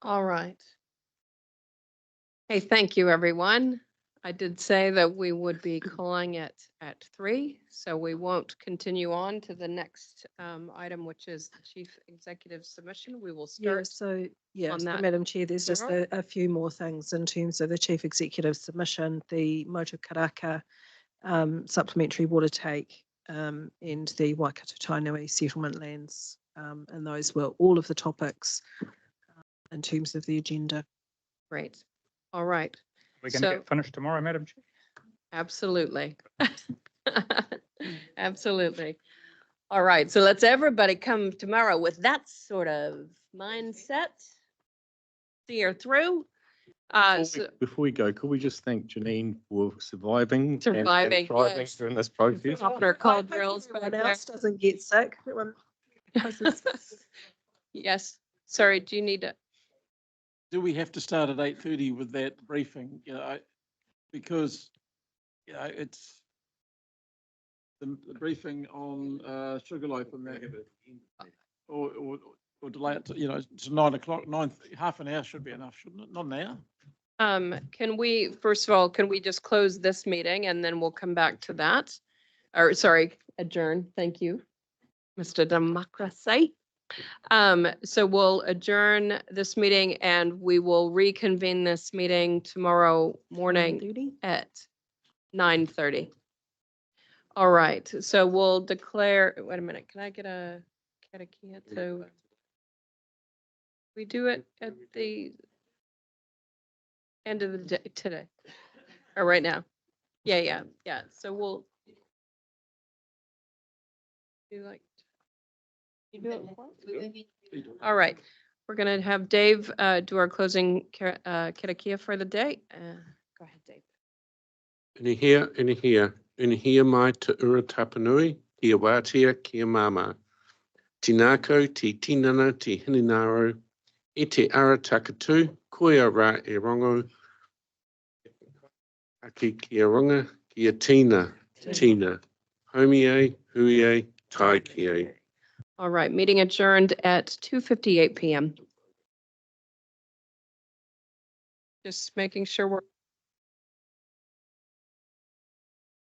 All right. Hey, thank you, everyone. I did say that we would be calling it at 3, so we won't continue on to the next item, which is the chief executive submission. We will Yeah, start. so on so that Madam Chair, there's just tomorrow. a few more things in terms of the chief executive submission, the Motu Karaka supplementary water take and the Waikato Tainui settlement lands. And those were all of the topics in terms of the agenda. Great. All right. We're going to So- get finished tomorrow, Madam Chair. Absolutely. Absolutely. All right, so let's everybody come tomorrow with that sort of mindset. See her through. Before we go, could we just thank Janine for surviving and Surviving, thriving yes. during this process? Popping her cold drills back Everyone there. else doesn't get sick. Yes, sorry, do you need to? Do we have to start at 8:30 with that briefing? Because, it's the briefing on Sugarloaf and that. Or delay it to, to 9 o'clock, half an hour should be enough, shouldn't it? Not an hour? Can we, first of all, can we just close this meeting and then we'll come back to that? Or sorry, adjourn. Thank you, Mr. Democracy. So we'll adjourn this meeting and we will reconvene this meeting tomorrow morning at 9:30. All right, so we'll declare, wait a minute, can I get a Karakia to? We do it at the end of the day today, or right now? Yeah. So we'll do like. You do it once? All right, we're gonna have Dave do our closing Karakia for the day. Go ahead, Dave. Inihia mai te ura tapanui, kia wātia, kia māma. Tinako, ti tinana, ti hininaro, e te ara takatu, koia rā e rongo, aki kia ronga, kia tina, tina, homie hui tai kia. All right, meeting adjourned at 2:58 p.m. Just making sure we're